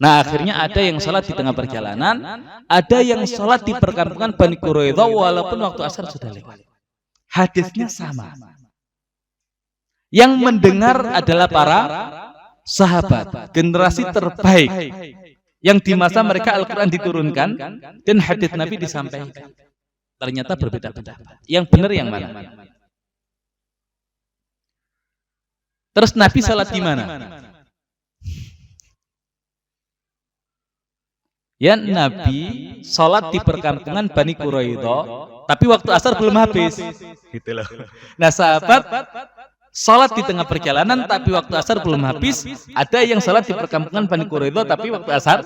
Nah akhirnya ada yang sholat di tengah perjalanan, ada yang sholat di perkampungan Bani Quraidah walaupun waktu asar sudah lewat. Hadisnya sama. Yang mendengar adalah para sahabat, generasi terbaik yang di masa mereka Al-Quran diturunkan dan hadis Nabi disampaikan. Ternyata berbeda pendapat. Yang benar yang mana? Terus Nabi sholat di mana? Ya Nabi sholat di perkampungan Bani Quraidah, tapi waktu asar belum habis. Gitu loh. Nah sahabat sholat di tengah perjalanan, tapi waktu asar belum habis. Ada yang sholat di perkampungan Bani Quraidah, tapi waktu asar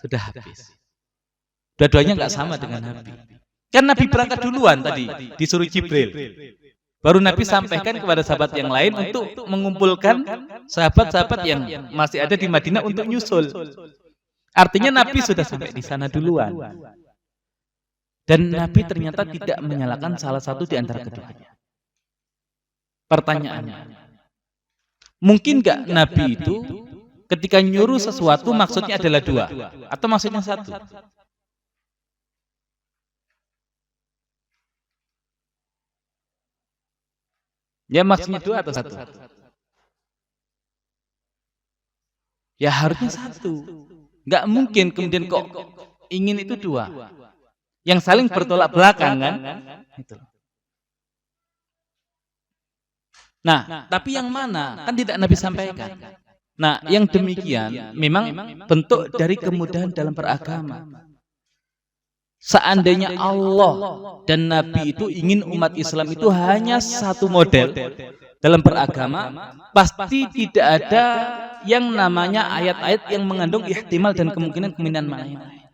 sudah habis. Dua-duanya nggak sama dengan Nabi. Kan Nabi berangkat duluan tadi, disuruh Jibril. Baru Nabi sampaikan kepada sahabat yang lain untuk mengumpulkan sahabat-sahabat yang masih ada di Madinah untuk nyusul. Artinya Nabi sudah sampai di sana duluan. Dan Nabi ternyata tidak menyalahkan salah satu di antara keduanya. Pertanyaannya, mungkin nggak Nabi itu ketika nyuruh sesuatu maksudnya adalah dua? Atau maksudnya satu? Ya maksudnya dua atau satu? Ya harusnya satu. Nggak mungkin kemudian kok ingin itu dua. Yang saling bertolak belakang kan? Itu. Nah, tapi yang mana? Kan tidak Nabi sampaikan. Nah, yang demikian memang bentuk dari kemudahan dalam beragama. Seandainya Allah dan Nabi itu ingin umat Islam itu hanya satu model dalam beragama pasti tidak ada yang namanya ayat-ayat yang mengandung ihtimal dan kemungkinan makna yang lain.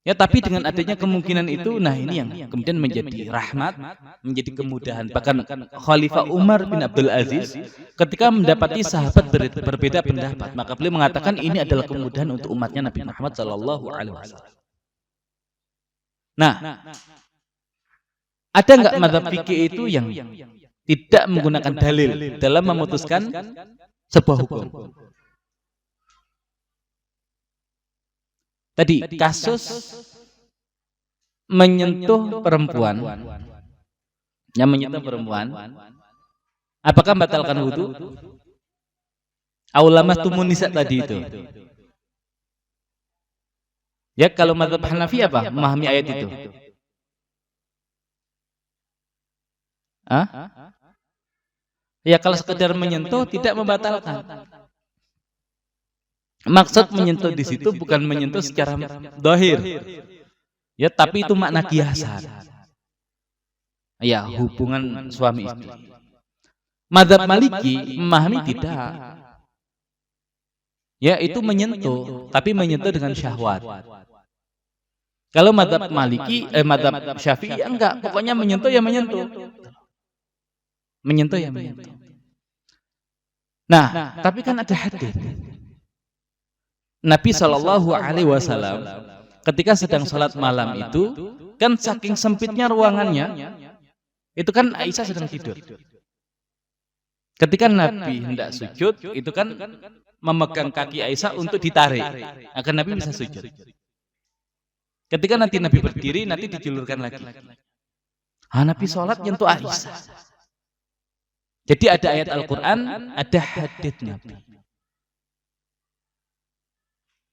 Ya, tapi dengan adanya kemungkinan itu, nah ini yang kemudian menjadi rahmat, menjadi kemudahan. Bahkan Khalifah Umar bin Abdul Aziz ketika mendapati sahabat berbeda pendapat, maka beliau mengatakan ini adalah kemudahan untuk umatnya Nabi Muhammad SAW. Nah, ada nggak mazhab fikih itu yang tidak menggunakan dalil dalam memutuskan sebuah hukum? Tadi kasus menyentuh perempuan, yang menyentuh perempuan, apakah membatalkan wudu? Aulamas tumun nisa tadi itu. Ya, kalau mazhab Hanafi apa? Memahami ayat itu. Ya, kalau sekedar menyentuh tidak membatalkan. Maksud menyentuh di situ bukan menyentuh secara zahir. Ya, tapi itu makna kiasan. Ya, hubungan suami istri. Mazhab Maliki memahami tidak. Ya, itu menyentuh, tapi menyentuh dengan syahwat. Kalau mazhab Maliki, mazhab Syafi'i enggak, pokoknya menyentuh ya menyentuh. Menyentuh ya menyentuh. Nah, tapi kan ada hadis. Nabi SAW ketika sedang sholat malam itu, kan saking sempitnya ruangannya, itu kan Aisyah sedang tidur. Ketika Nabi hendak sujud, itu kan memegang kaki Aisyah untuk ditarik, agar Nabi bisa sujud. Ketika nanti Nabi berdiri, nanti dijulurkan lagi. Nabi sholat nyentuh Aisyah. Jadi ada ayat Al-Quran, ada hadits Nabi.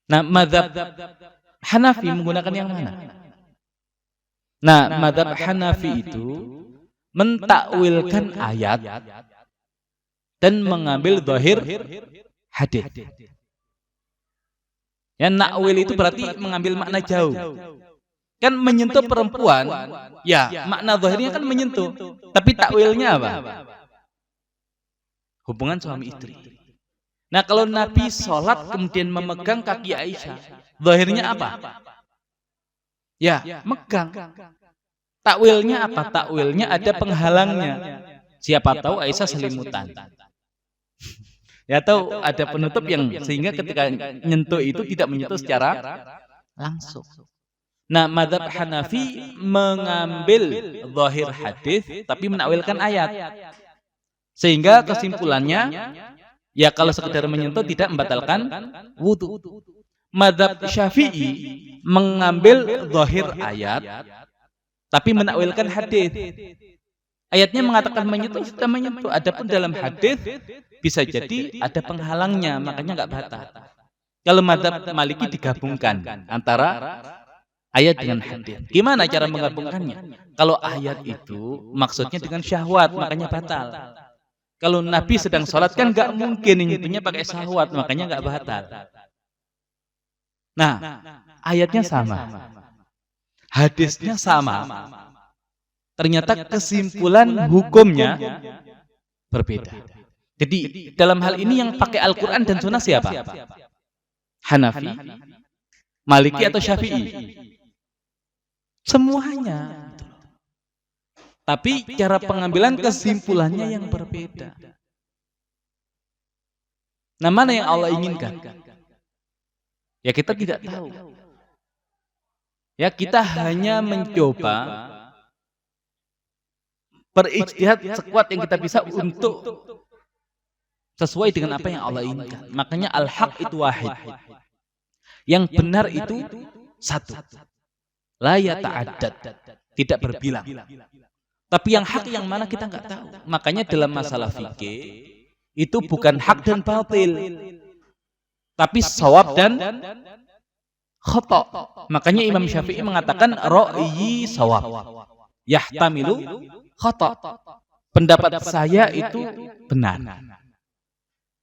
Nah, mazhab Hanafi menggunakan yang mana? Nah, mazhab Hanafi itu mentakwilkan ayat dan mengambil zahir hadis. Ya, nakwil itu berarti mengambil makna jauh. Kan menyentuh perempuan, ya makna zahirnya kan menyentuh. Tapi takwilnya apa? Hubungan suami istri. Nah, kalau Nabi sholat kemudian memegang kaki Aisyah, zahirnya apa? Ya, megang. Takwilnya apa? Takwilnya ada penghalangnya. Siapa tahu Aisyah selimutan. Ya, tahu ada penutup yang sehingga ketika nyentuh itu tidak menyentuh secara langsung. Nah, mazhab Hanafi mengambil zahir hadis tapi menakwilkan ayat. Sehingga kesimpulannya, ya kalau sekedar menyentuh tidak membatalkan wudu. Mazhab Syafi'i mengambil zahir ayat tapi menakwilkan hadis. Ayatnya mengatakan menyentuh, sudah menyentuh. Adapun dalam hadis bisa jadi ada penghalangnya, makanya nggak batal. Kalau mazhab Maliki digabungkan antara ayat dengan hadis. Gimana cara menggabungkannya? Kalau ayat itu maksudnya dengan syahwat, makanya batal. Kalau Nabi sedang sholat kan nggak mungkin nyentuhnya pakai syahwat, makanya nggak batal. Nah, ayatnya sama, hadisnya sama, ternyata kesimpulan hukumnya berbeda. Jadi dalam hal ini yang pakai Al-Quran dan Sunnah siapa? Hanafi, Maliki atau Syafi'i? Semuanya. Tapi cara pengambilan kesimpulannya yang berbeda. Nah, mana yang Allah inginkan? Ya kita tidak tahu. Ya kita hanya mencoba berijtihad sekuat yang kita bisa untuk sesuai dengan apa yang Allah inginkan. Makanya al-haq itu wahid. Yang benar itu satu. La yata'addad, tidak berbilang. Tapi yang hak yang mana kita nggak tahu. Makanya dalam masalah fikih itu bukan hak dan batil, tapi shawab dan khata. Makanya Imam Syafi'i mengatakan ra'yi shawab yahtamilu khata. Pendapat saya itu benar.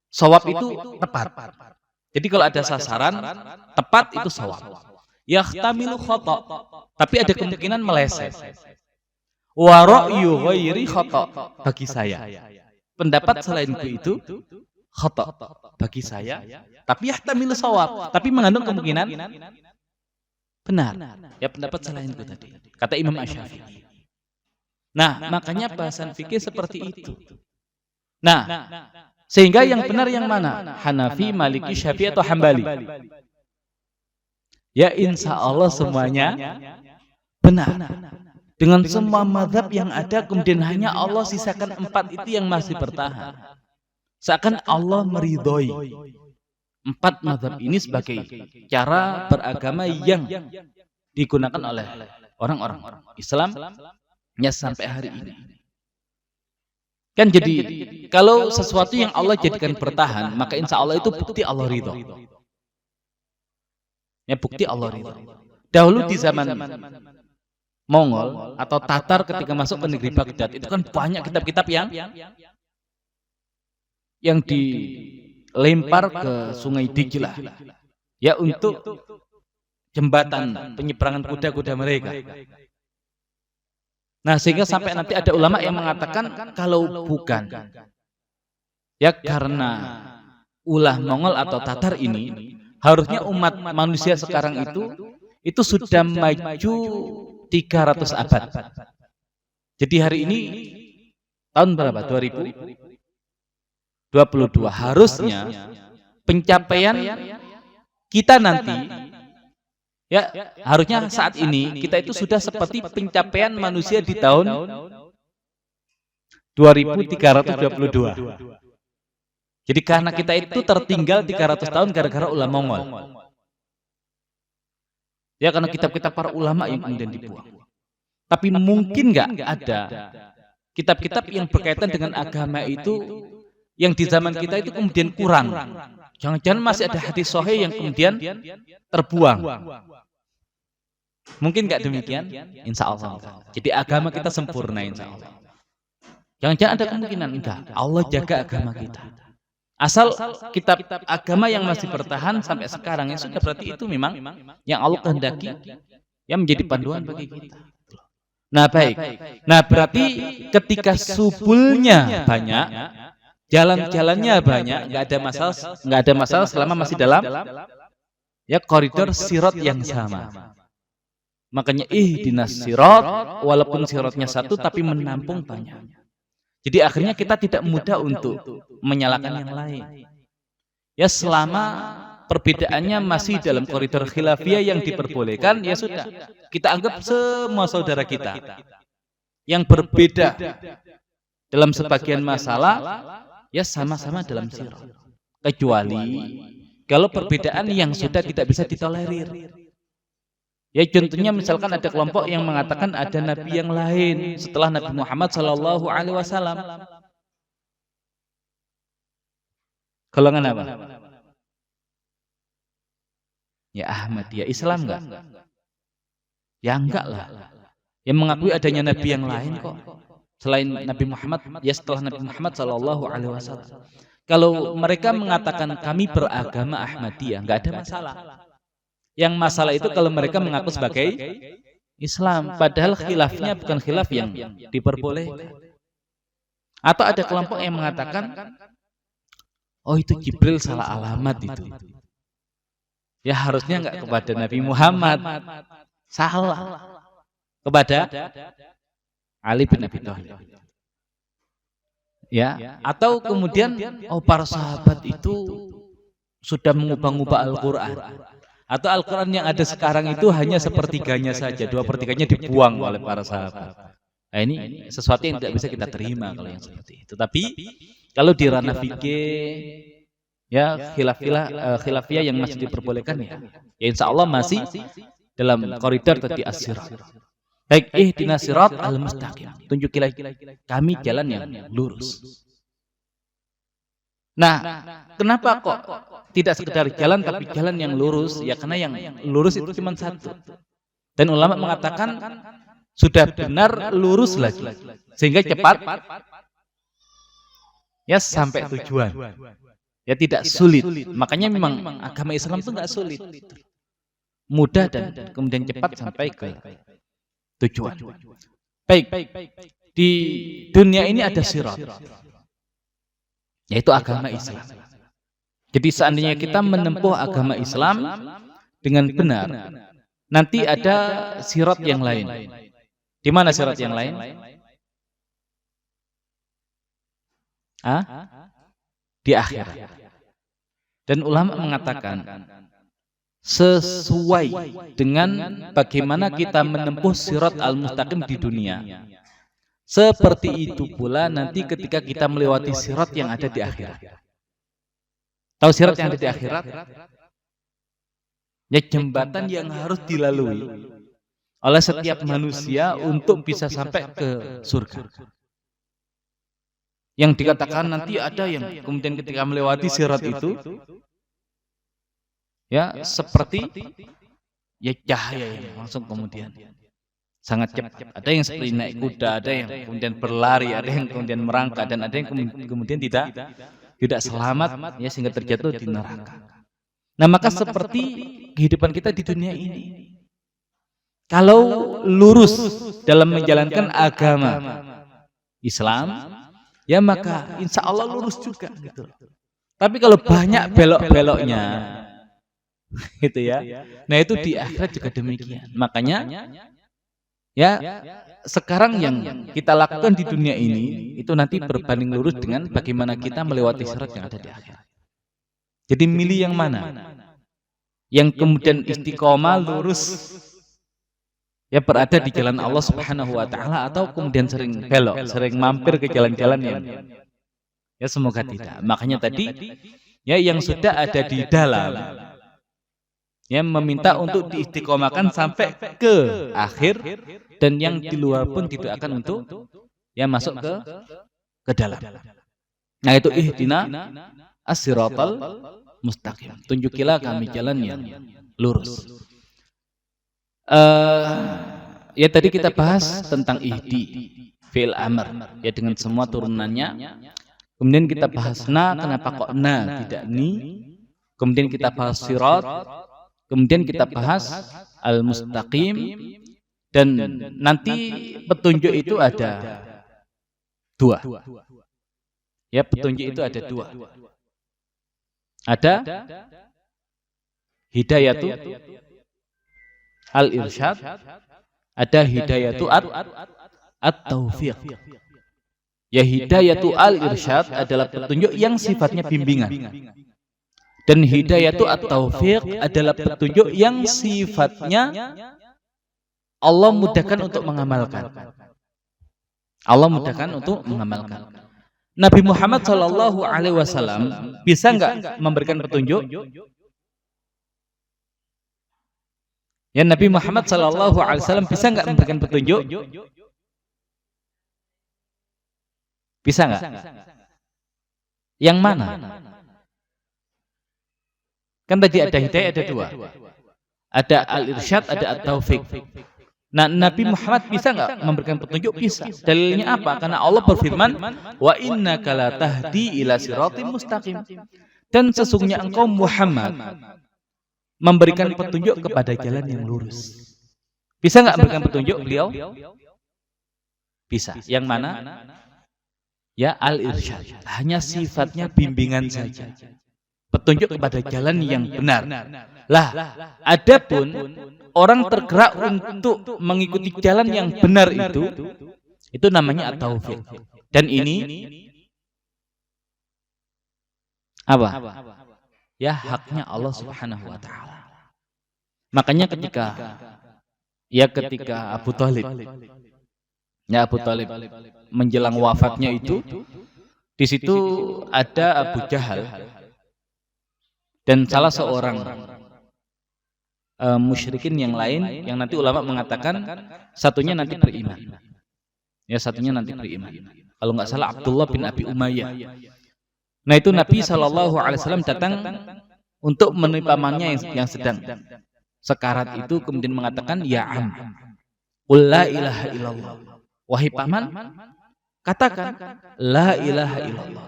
Shawab itu tepat. Jadi kalau ada sasaran tepat itu shawab. Yahtamilu khata. Tapi ada kemungkinan meleset. wa ra'yu ghairi khata' bagi saya. Pendapat selainku itu khata' bagi saya, tapi yahtamilu shawab, tapi mengandung kemungkinan benar. Ya pendapat selainku tadi. Kata Imam Asy-Syafi'i. Nah, makanya bahasan fikih seperti itu. Nah, sehingga yang benar yang mana? Hanafi, Maliki, Syafi'i atau Hambali? Ya insya Allah semuanya benar. Dengan semua mazhab yang ada, kemudian hanya Allah sisakan 4 itu yang masih bertahan. Seakan Allah meridhoi 4 mazhab ini sebagai cara beragama yang digunakan oleh orang-orang Islam ya sampai hari ini. Kan jadi kalau sesuatu yang Allah jadikan bertahan, maka insya Allah itu bukti Allah ridho. Ya bukti Allah ridho. Dahulu di zaman Mongol atau Tatar ketika masuk ke negeri Baghdad itu kan banyak kitab-kitab yang dilempar ke Sungai Dijlah ya untuk jembatan penyeberangan kuda-kuda mereka. Nah, sehingga sampai nanti ada ulama yang mengatakan kalau bukan ya karena ulah Mongol atau Tatar ini, harusnya umat manusia sekarang itu sudah maju 300 abad. Jadi hari ini tahun berapa? 2022. Harusnya pencapaian kita nanti ya harusnya saat ini kita itu sudah seperti pencapaian manusia di tahun 2322. Jadi karena kita itu tertinggal 300 tahun gara-gara ulah Mongol. Ya karena kitab-kitab para ulama yang kemudian dibuang. Tapi mungkin nggak ada kitab-kitab yang berkaitan dengan agama itu yang di zaman kita itu kemudian kurang. Jangan-jangan masih ada hadis sahih yang kemudian terbuang. Mungkin nggak demikian? Insya Allah. Jadi agama kita sempurna insya Allah. Jangan-jangan ada kemungkinan enggak. Allah jaga agama kita. Asal kitab agama yang masih bertahan sampai sekarang ya sudah berarti itu memang yang Allah kehendaki yang menjadi panduan bagi kita. Nah baik. Nah berarti ketika subulnya banyak, jalan-jalannya banyak, nggak ada masalah selama masih dalam ya koridor sirat yang sama. Makanya ihdinas sirat, walaupun siratnya satu tapi menampung banyak. Jadi akhirnya kita tidak mudah untuk menyalahkan yang lain. Ya selama perbedaannya masih dalam koridor khilafiyah yang diperbolehkan, ya sudah. Kita anggap semua saudara kita yang berbeda dalam sebagian masalah, ya sama-sama dalam sirat. Kecuali kalau perbedaan yang sudah tidak bisa ditolerir. Ya contohnya misalkan ada kelompok yang mengatakan ada nabi yang lain setelah Nabi Muhammad SAW. Golongan apa? Ya Ahmadiyah, Islam enggak? Ya enggak lah. Yang mengakui adanya nabi yang lain kok. Selain Nabi Muhammad, ya setelah Nabi Muhammad SAW. Kalau mereka mengatakan kami beragama Ahmadiyah, enggak ada masalah. Yang masalah itu kalau mereka mengaku sebagai Islam, padahal khilafnya bukan khilaf yang diperbolehkan. Atau ada kelompok yang mengatakan, oh itu Jibril salah alamat itu. Ya harusnya enggak kepada Nabi Muhammad, salah kepada Ali bin Abi Thalib. Ya, atau kemudian oh para sahabat itu sudah mengubah-ubah Al-Qur'an. Atau Al-Quran yang ada sekarang itu hanya sepertiganya saja, 2/3-nya dibuang oleh para sahabat. Nah ini sesuatu yang tidak bisa kita terima kalau yang seperti itu. Tapi kalau di ranah fikih, ya khilafiyah yang masih diperbolehkan ya insya Allah masih dalam koridor tadi as-sirat. Baik, ihdinas sirat al-mustaqim. Tunjukilah kami jalan yang lurus. Nah, kenapa kok tidak sekedar jalan tapi jalan yang lurus? Ya karena yang lurus itu cuma satu. Dan ulama mengatakan sudah benar lurus lagi sehingga cepat ya sampai tujuan. Ya tidak sulit. Makanya memang agama Islam itu enggak sulit. Mudah dan kemudian cepat sampai ke tujuan. Baik, di dunia ini ada sirat, yaitu agama Islam. Jadi seandainya kita menempuh agama Islam dengan benar, nanti ada sirat yang lain. Di mana sirat yang lain? Di akhirat. Dan ulama mengatakan sesuai dengan bagaimana kita menempuh sirat al-mustaqim di dunia, seperti itu pula nanti ketika kita melewati sirat yang ada di akhirat. Tahu sirat yang ada di akhirat? Ya, jembatan yang harus dilalui oleh setiap manusia untuk bisa sampai ke surga. Yang dikatakan nanti ada yang kemudian ketika melewati sirat itu, ya seperti ya cahaya yang langsung kemudian sangat cepat. Ada yang seperti naik kuda, ada yang kemudian berlari, ada yang kemudian merangkak, dan ada yang kemudian tidak selamat, ya sehingga terjatuh di neraka. Nah, maka seperti kehidupan kita di dunia ini, kalau lurus dalam menjalankan agama Islam, ya maka insya Allah lurus juga gitu. Tapi kalau banyak belok-beloknya, gitu ya. Nah, itu di akhirat juga demikian. Makanya ya sekarang yang kita lakukan di dunia ini itu nanti berbanding lurus dengan bagaimana kita melewati sirat yang ada di akhirat. Jadi milih yang mana? Yang kemudian istiqomah lurus, ya berada di jalan Allah Subhanahu wa taala, atau kemudian sering belok, sering mampir ke jalan-jalan yang ya semoga tidak. Makanya tadi ya yang sudah ada di dalam, ya meminta untuk diistiqomahkan sampai ke akhir, dan yang di luar pun tidak akan untuk ya masuk ke dalam. Nah, itu ihdina as-siratal mustaqim. Tunjukilah kami jalan yang lurus. Ya tadi kita bahas tentang ihdi fi'il amr, ya dengan semua turunannya. Kemudian kita bahas kenapa kok tidak ni. Kemudian kita bahas sirat. Kemudian kita bahas al-mustaqim, dan nanti petunjuk itu ada dua. Ya, petunjuk itu ada dua. Ada hidayatu al-irsyad, ada hidayatu at-taufiq. Ya, hidayatu al-irsyad adalah petunjuk yang sifatnya bimbingan. Dan hidayatu at-taufiq adalah petunjuk yang sifatnya Allah mudahkan untuk mengamalkan. Allah mudahkan untuk mengamalkan. Nabi Muhammad SAW bisa nggak memberikan petunjuk? Ya, Nabi Muhammad SAW bisa nggak memberikan petunjuk? Bisa nggak? Yang mana? Kan tadi ada hidayah, ada dua. Ada al-irsyad, ada at-taufiq. Nah, Nabi Muhammad bisa nggak memberikan petunjuk? Bisa. Dalilnya apa? Karena Allah berfirman, wa innaka la tahdi ila siratim mustaqim. Dan sesungguhnya engkau Muhammad memberikan petunjuk kepada jalan yang lurus. Bisa nggak memberikan petunjuk beliau? Bisa. Yang mana? Ya, al-irsyad. Hanya sifatnya bimbingan saja. Petunjuk kepada jalan yang benar. Lah, adapun orang tergerak untuk mengikuti jalan yang benar itu namanya at-taufiq. Dan ini apa? Ya, haknya Allah Subhanahu wa taala. Makanya ketika Abu Thalib menjelang wafatnya itu, di situ ada Abu Jahal dan salah seorang musyrikin yang lain, yang nanti ulama mengatakan satunya nanti beriman. Ya, satunya nanti beriman. Kalau nggak salah Abdullah bin Abi Umayyah. Nah, itu Nabi SAW datang untuk menemui pamannya yang sedang sekarat itu, kemudian mengatakan, ya am, qul la ilaha illallah. Wahai paman, katakan la ilaha illallah,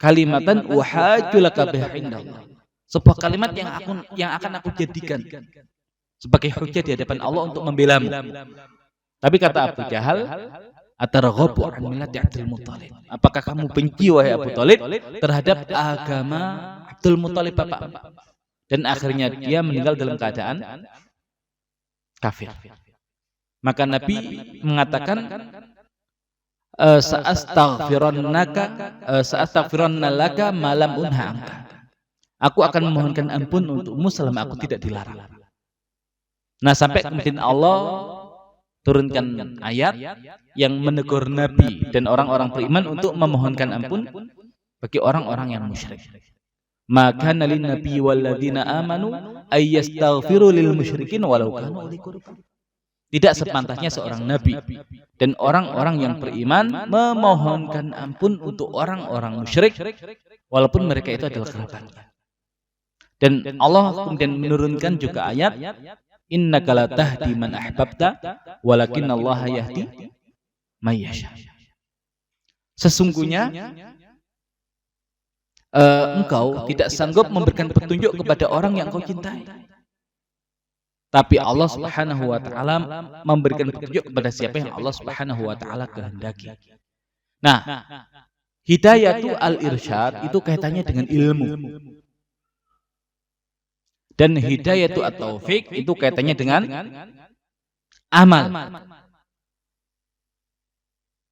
kalimatan uhajju laka biha indallah. Sebuah kalimat yang akan aku jadikan sebagai hujjah di hadapan Allah untuk membelamu. Tapi kata Abu Jahal, atarghabu an millati Abdul Muthalib. Apakah kamu benci wahai Abu Thalib terhadap agama Abdul Muthalib bapak? Dan akhirnya dia meninggal dalam keadaan kafir. Maka Nabi mengatakan, sa'astaghfirannaka laka malam unha angka. Aku akan memohonkan ampun untukmu selama aku tidak dilarang. Nah, sampai kemudian Allah turunkan ayat yang menegur Nabi dan orang-orang beriman untuk memohonkan ampun bagi orang-orang yang musyrik. Maka nalin nabi walladzina amanu ayyastaghfiru lil musyrikin walau kanu uli qurba. Tidak sepantasnya seorang nabi dan orang-orang yang beriman memohonkan ampun untuk orang-orang musyrik walaupun mereka itu adalah kerabatnya. Dan Allah kemudian menurunkan juga ayat, innaka la tahdi man ahbabta walakinallaha yahdi may yasha. Sesungguhnya engkau tidak sanggup memberikan petunjuk kepada orang yang kau cintai. Tapi Allah Subhanahu wa taala memberikan petunjuk kepada siapa yang Allah Subhanahu wa taala kehendaki. Nah, hidayatu al-irsyad itu kaitannya dengan ilmu. Dan hidayatu at-taufik itu kaitannya dengan amal.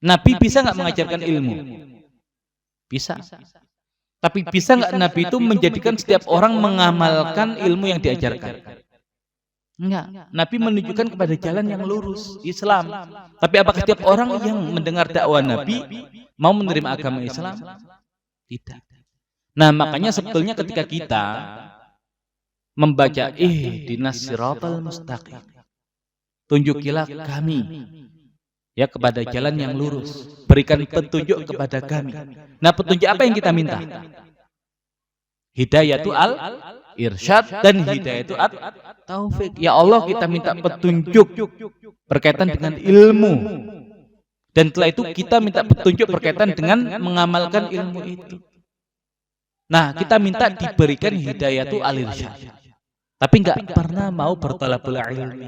Nabi bisa nggak mengajarkan ilmu? Bisa. Tapi bisa nggak Nabi itu menjadikan setiap orang mengamalkan ilmu yang diajarkan? Enggak. Nabi menunjukkan kepada jalan yang lurus, Islam. Tapi apakah setiap orang yang mendengar dakwah Nabi mau menerima agama Islam? Tidak. Nah, makanya sebetulnya ketika kita membaca ihdinas siratal mustaqim, tunjukilah kami ya kepada jalan yang lurus, berikan petunjuk kepada kami. Nah, petunjuk apa yang kita minta? Hidayatu al-irsyad dan hidayatu at-taufik. Ya Allah, kita minta petunjuk berkaitan dengan ilmu. Dan setelah itu kita minta petunjuk berkaitan dengan mengamalkan ilmu itu. Nah, kita minta diberikan hidayatu al-irsyad. Tapi enggak pernah mau bertalabul ilmi.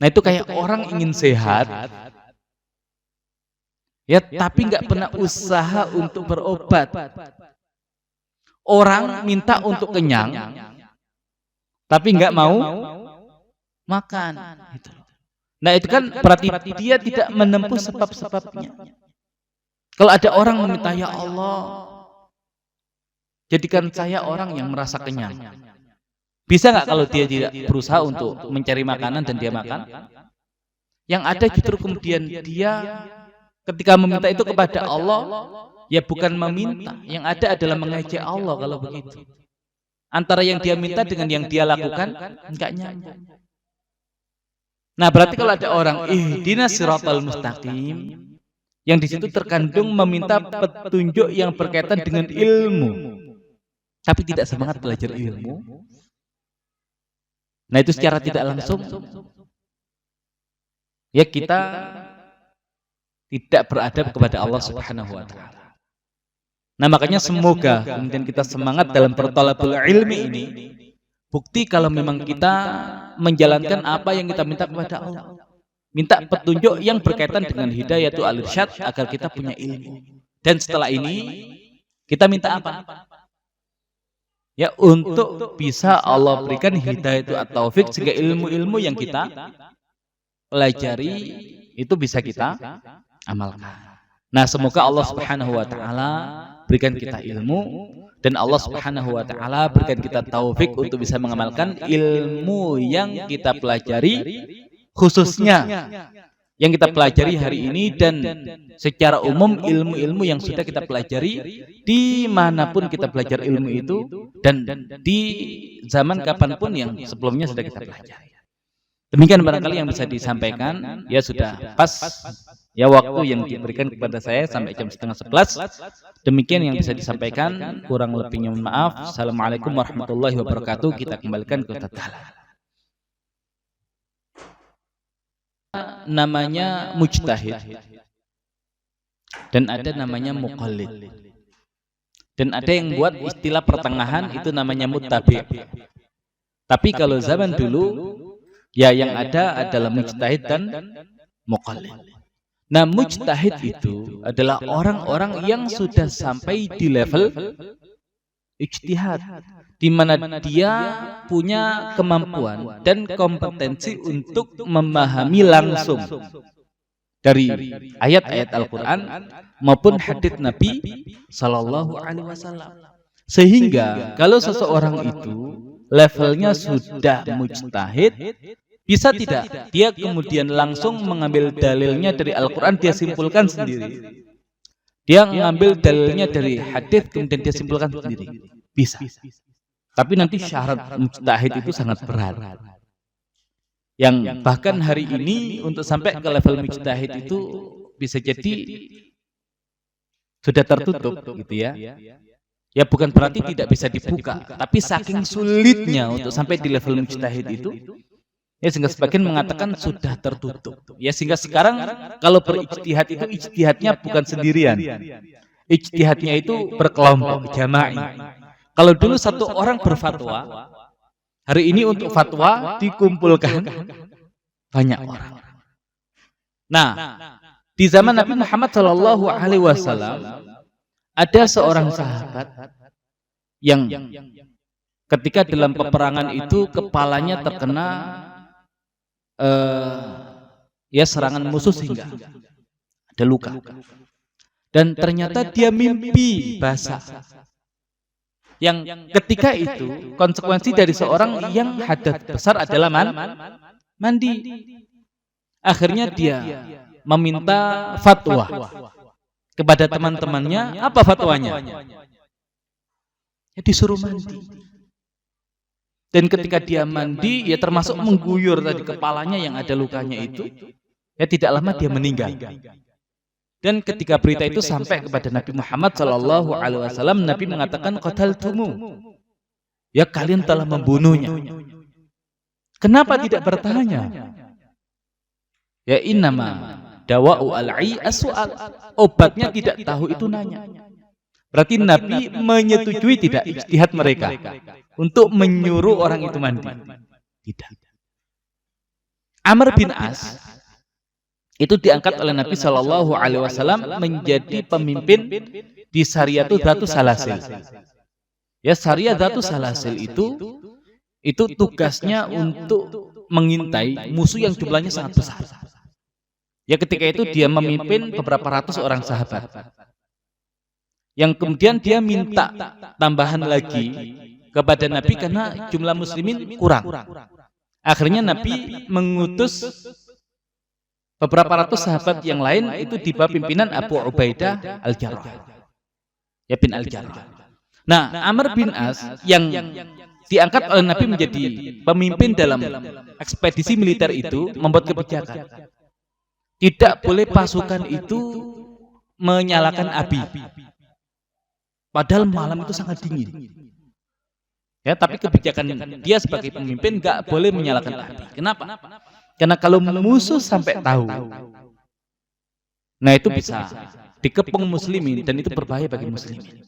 Nah, itu kayak orang ingin sehat, ya, tapi nggak pernah usaha untuk berobat. Orang minta untuk kenyang, tapi nggak mau makan. Nah, itu kan berarti dia tidak menempuh sebab-sebabnya. Kalau ada orang meminta, ya Allah, jadikan saya orang yang merasa kenyang. Bisa nggak kalau dia tidak berusaha untuk mencari makanan dan dia makan? Yang ada justru kemudian dia ketika meminta itu kepada Allah, ya bukan meminta. Yang ada adalah mengejek Allah kalau begitu. Antara yang dia minta dengan yang dia lakukan, enggak nyambung. Nah, berarti kalau ada orang ihdinas siratal mustaqim, yang di situ terkandung meminta petunjuk yang berkaitan dengan ilmu, tapi tidak semangat belajar ilmu. Nah, itu secara tidak langsung ya kita tidak beradab kepada Allah Subhanahu wa taala. Nah, makanya semoga kemudian kita semangat dalam berthalabul ilmi ini. Bukti kalau memang kita menjalankan apa yang kita minta kepada Allah. Minta petunjuk yang berkaitan dengan hidayatu al-irsyad agar kita punya ilmu. Dan setelah ini kita minta apa? Ya, untuk bisa Allah berikan hidayah at-taufik sehingga ilmu-ilmu yang kita pelajari itu bisa kita amalkan. Nah, semoga Allah Subhanahu wa taala berikan kita ilmu dan Allah Subhanahu wa taala berikan kita taufik untuk bisa mengamalkan ilmu yang kita pelajari, khususnya yang kita pelajari hari ini dan secara umum ilmu-ilmu yang sudah kita pelajari dimanapun kita belajar ilmu itu dan di zaman kapanpun yang sebelumnya sudah kita pelajari. Demikian barangkali yang bisa disampaikan. Ya, sudah pas ya waktu yang diberikan kepada saya sampai jam 10:30. Demikian yang bisa disampaikan, kurang lebihnya mohon maaf. Assalamualaikum warahmatullahi wabarakatuh. Kita kembalikan ke Ta'ala. Namanya mujtahid dan ada namanya muqallid, dan ada yang buat istilah pertengahan itu namanya muttabi'. Tapi kalau zaman dulu Ya, yang ada adalah mujtahid dan muqallid. Nah, mujtahid itu adalah orang-orang yang sudah sampai di level ijtihad, di mana dia punya kemampuan dan kompetensi untuk memahami langsung dari ayat-ayat Al-Quran maupun hadits Nabi Sallallahu Alaihi Wasallam. Sehingga kalau seseorang itu levelnya sudah mujtahid, bisa tidak dia kemudian langsung mengambil dalilnya dari Al-Quran, dia simpulkan sendiri. Dia mengambil dalilnya dari hadits kemudian dia simpulkan sendiri. Bisa. Tapi nanti syarat mujtahid itu sangat berat. Yang bahkan hari ini untuk sampai ke level mujtahid itu bisa jadi sudah tertutup gitu ya. Ya bukan berarti tidak bisa dibuka, tapi saking sulitnya untuk sampai di level mujtahid itu, ya sehingga sebagian mengatakan sudah tertutup. Ya sehingga sekarang kalau berijtihad itu ijtihadnya bukan sendirian. Ijtihadnya itu berkelompok, jama'i. Kalau dulu satu orang berfatwa, hari ini untuk fatwa dikumpulkan banyak orang. Nah, di zaman Nabi Muhammad SAW ada seorang sahabat yang ketika dalam peperangan itu kepalanya terkena ya serangan musuh sehingga ada luka, dan ternyata dia mimpi basah, yang ketika itu konsekuensi dari seorang yang hadas besar adalah mandi. Akhirnya dia meminta fatwa kepada teman-temannya. Apa fatwanya? Ya disuruh mandi. Dan ketika dia mandi, ya termasuk mengguyur tadi kepalanya yang ada lukanya itu, ya tidak lama dia meninggal. Dan ketika berita itu sampai kepada Nabi Muhammad SAW, Nabi mengatakan qataltumu, ya kalian telah membunuhnya. Kenapa tidak bertanya? Ya innama dawa'u al-'i as-su'al, obatnya tidak tahu itu nanya. Berarti Nabi menyetujui tidak ijtihad mereka untuk menyuruh orang itu mandi? Tidak. Amr bin As itu diangkat oleh Nabi Shallallahu Alaihi Wasallam menjadi pemimpin di Sariyatu Dzatu Salasil. Ya, Sariyah Dzatu Salasil itu tugasnya untuk mengintai musuh yang jumlahnya sangat besar. Ya, ketika itu dia memimpin beberapa ratus orang sahabat. Yang kemudian dia minta tambahan lagi kepada Nabi karena jumlah muslimin kurang. Akhirnya Nabi mengutus beberapa ratus sahabat yang lain itu di bawah pimpinan Abu Ubaidah Al-Jarrah, ya bin Al-Jarrah. Nah, Amr bin As yang diangkat oleh Nabi menjadi pemimpin dalam ekspedisi militer itu membuat kebijakan. Tidak boleh pasukan itu menyalakan api. Padahal malam itu sangat dingin. Ya, tapi kebijakan dia sebagai pemimpin nggak boleh menyalakan api. Kenapa? Karena kalau musuh sampai tahu, nah itu bisa dikepung muslimin dan itu berbahaya bagi muslimin.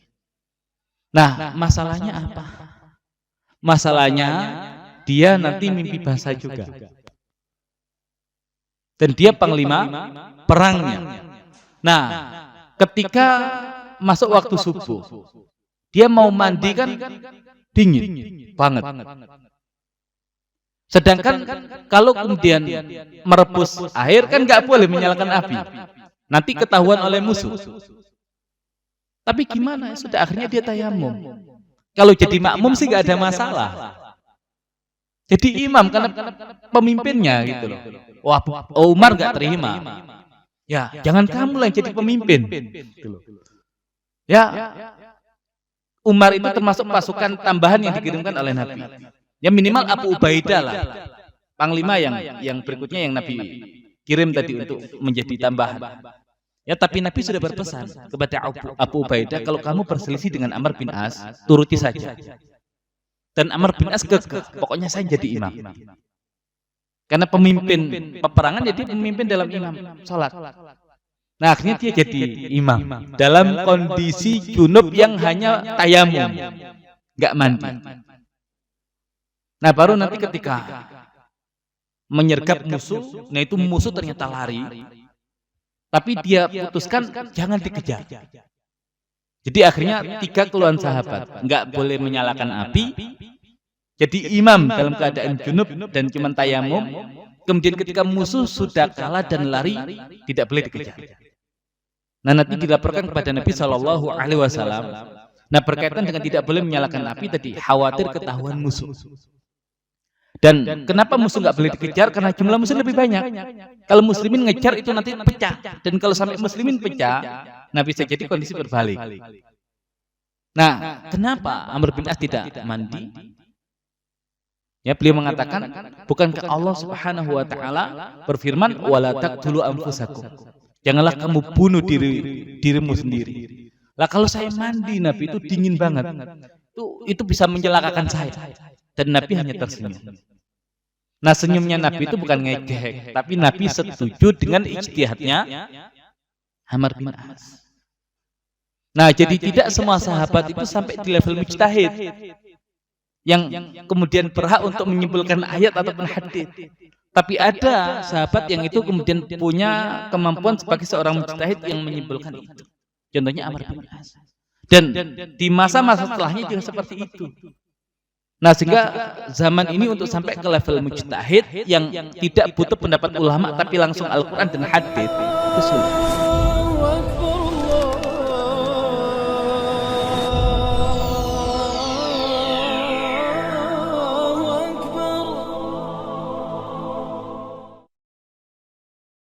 Nah, masalahnya apa? Masalahnya dia nanti mimpi basah juga. Dan dia panglima perangnya. Nah, ketika masuk waktu subuh, dia mau mandi kan dingin banget. Sedangkan kalau kemudian merebus air kan nggak boleh menyalakan api, nanti ketahuan oleh musuh. Tapi gimana? Sudah akhirnya dia tayamum. Kalau jadi makmum sih nggak ada masalah. Jadi imam karena pemimpinnya gitu loh. Wah, Umar nggak terima. Ya, jangan kamu lah yang jadi pemimpin. Ya, Umar itu termasuk pasukan tambahan yang dikirimkan oleh Nabi. Ya minimal Abu Ubaidah lah, panglima yang berikutnya yang Nabi kirim tadi untuk menjadi tambahan. Ya, tapi Nabi sudah berpesan kepada Abu Ubaidah, kalau kamu berselisih dengan Amr bin As, turuti saja. Dan Amr bin As kekeh, pokoknya saya jadi imam. Karena pemimpin peperangan jadi pemimpin dalam imam sholat. Nah, akhirnya dia jadi imam dalam kondisi junub yang hanya tayamum, nggak mandi. Nah, baru nanti ketika menyergap musuh, nah itu musuh ternyata lari, tapi dia putuskan jangan dikejar. Jadi akhirnya 3 keluhan sahabat, nggak boleh menyalakan api, jadi imam dalam keadaan junub dan cuma tayamum. Kemudian ketika musuh sudah kalah dan lari, tidak boleh dikejar. Nah, nanti dilaporkan kepada Nabi Shallallahu Alaihi Wasallam. Nah, berkaitan dengan tidak boleh menyalakan api tadi, khawatir ketahuan musuh. Dan kenapa musuh nggak boleh dikejar? Karena jumlah musuh lebih banyak. Kalau muslimin ngejar itu nanti pecah. Dan kalau sampai muslimin pecah, nah bisa jadi kondisi berbalik. Nah, kenapa Amr bin As tidak mandi? Ya, beliau mengatakan, bukankah Allah Subhanahu wa taala berfirman, "Wala taqtulu anfusakum." Janganlah kamu bunuh dirimu sendiri. Lah kalau saya mandi, Nabi itu dingin banget. Itu bisa mencelakakan saya. Dan Nabi hanya tersenyum. Nah, senyumnya Nabi itu bukan ngejek, tapi Nabi setuju dengan ijtihadnya Amr bin As. Nah, jadi tidak semua sahabat itu sampai di level mujtahid yang kemudian berhak untuk menyimpulkan ayat ataupun hadis. Tapi ada sahabat yang itu kemudian punya kemampuan sebagai seorang mujtahid yang menyimpulkan itu. Contohnya Amr bin As. Dan di masa-masa setelahnya juga seperti itu. Nah, sehingga zaman ini untuk sampai ke level mujtahid yang tidak butuh pendapat ulama tapi langsung Al-Quran dan hadis itu sulit.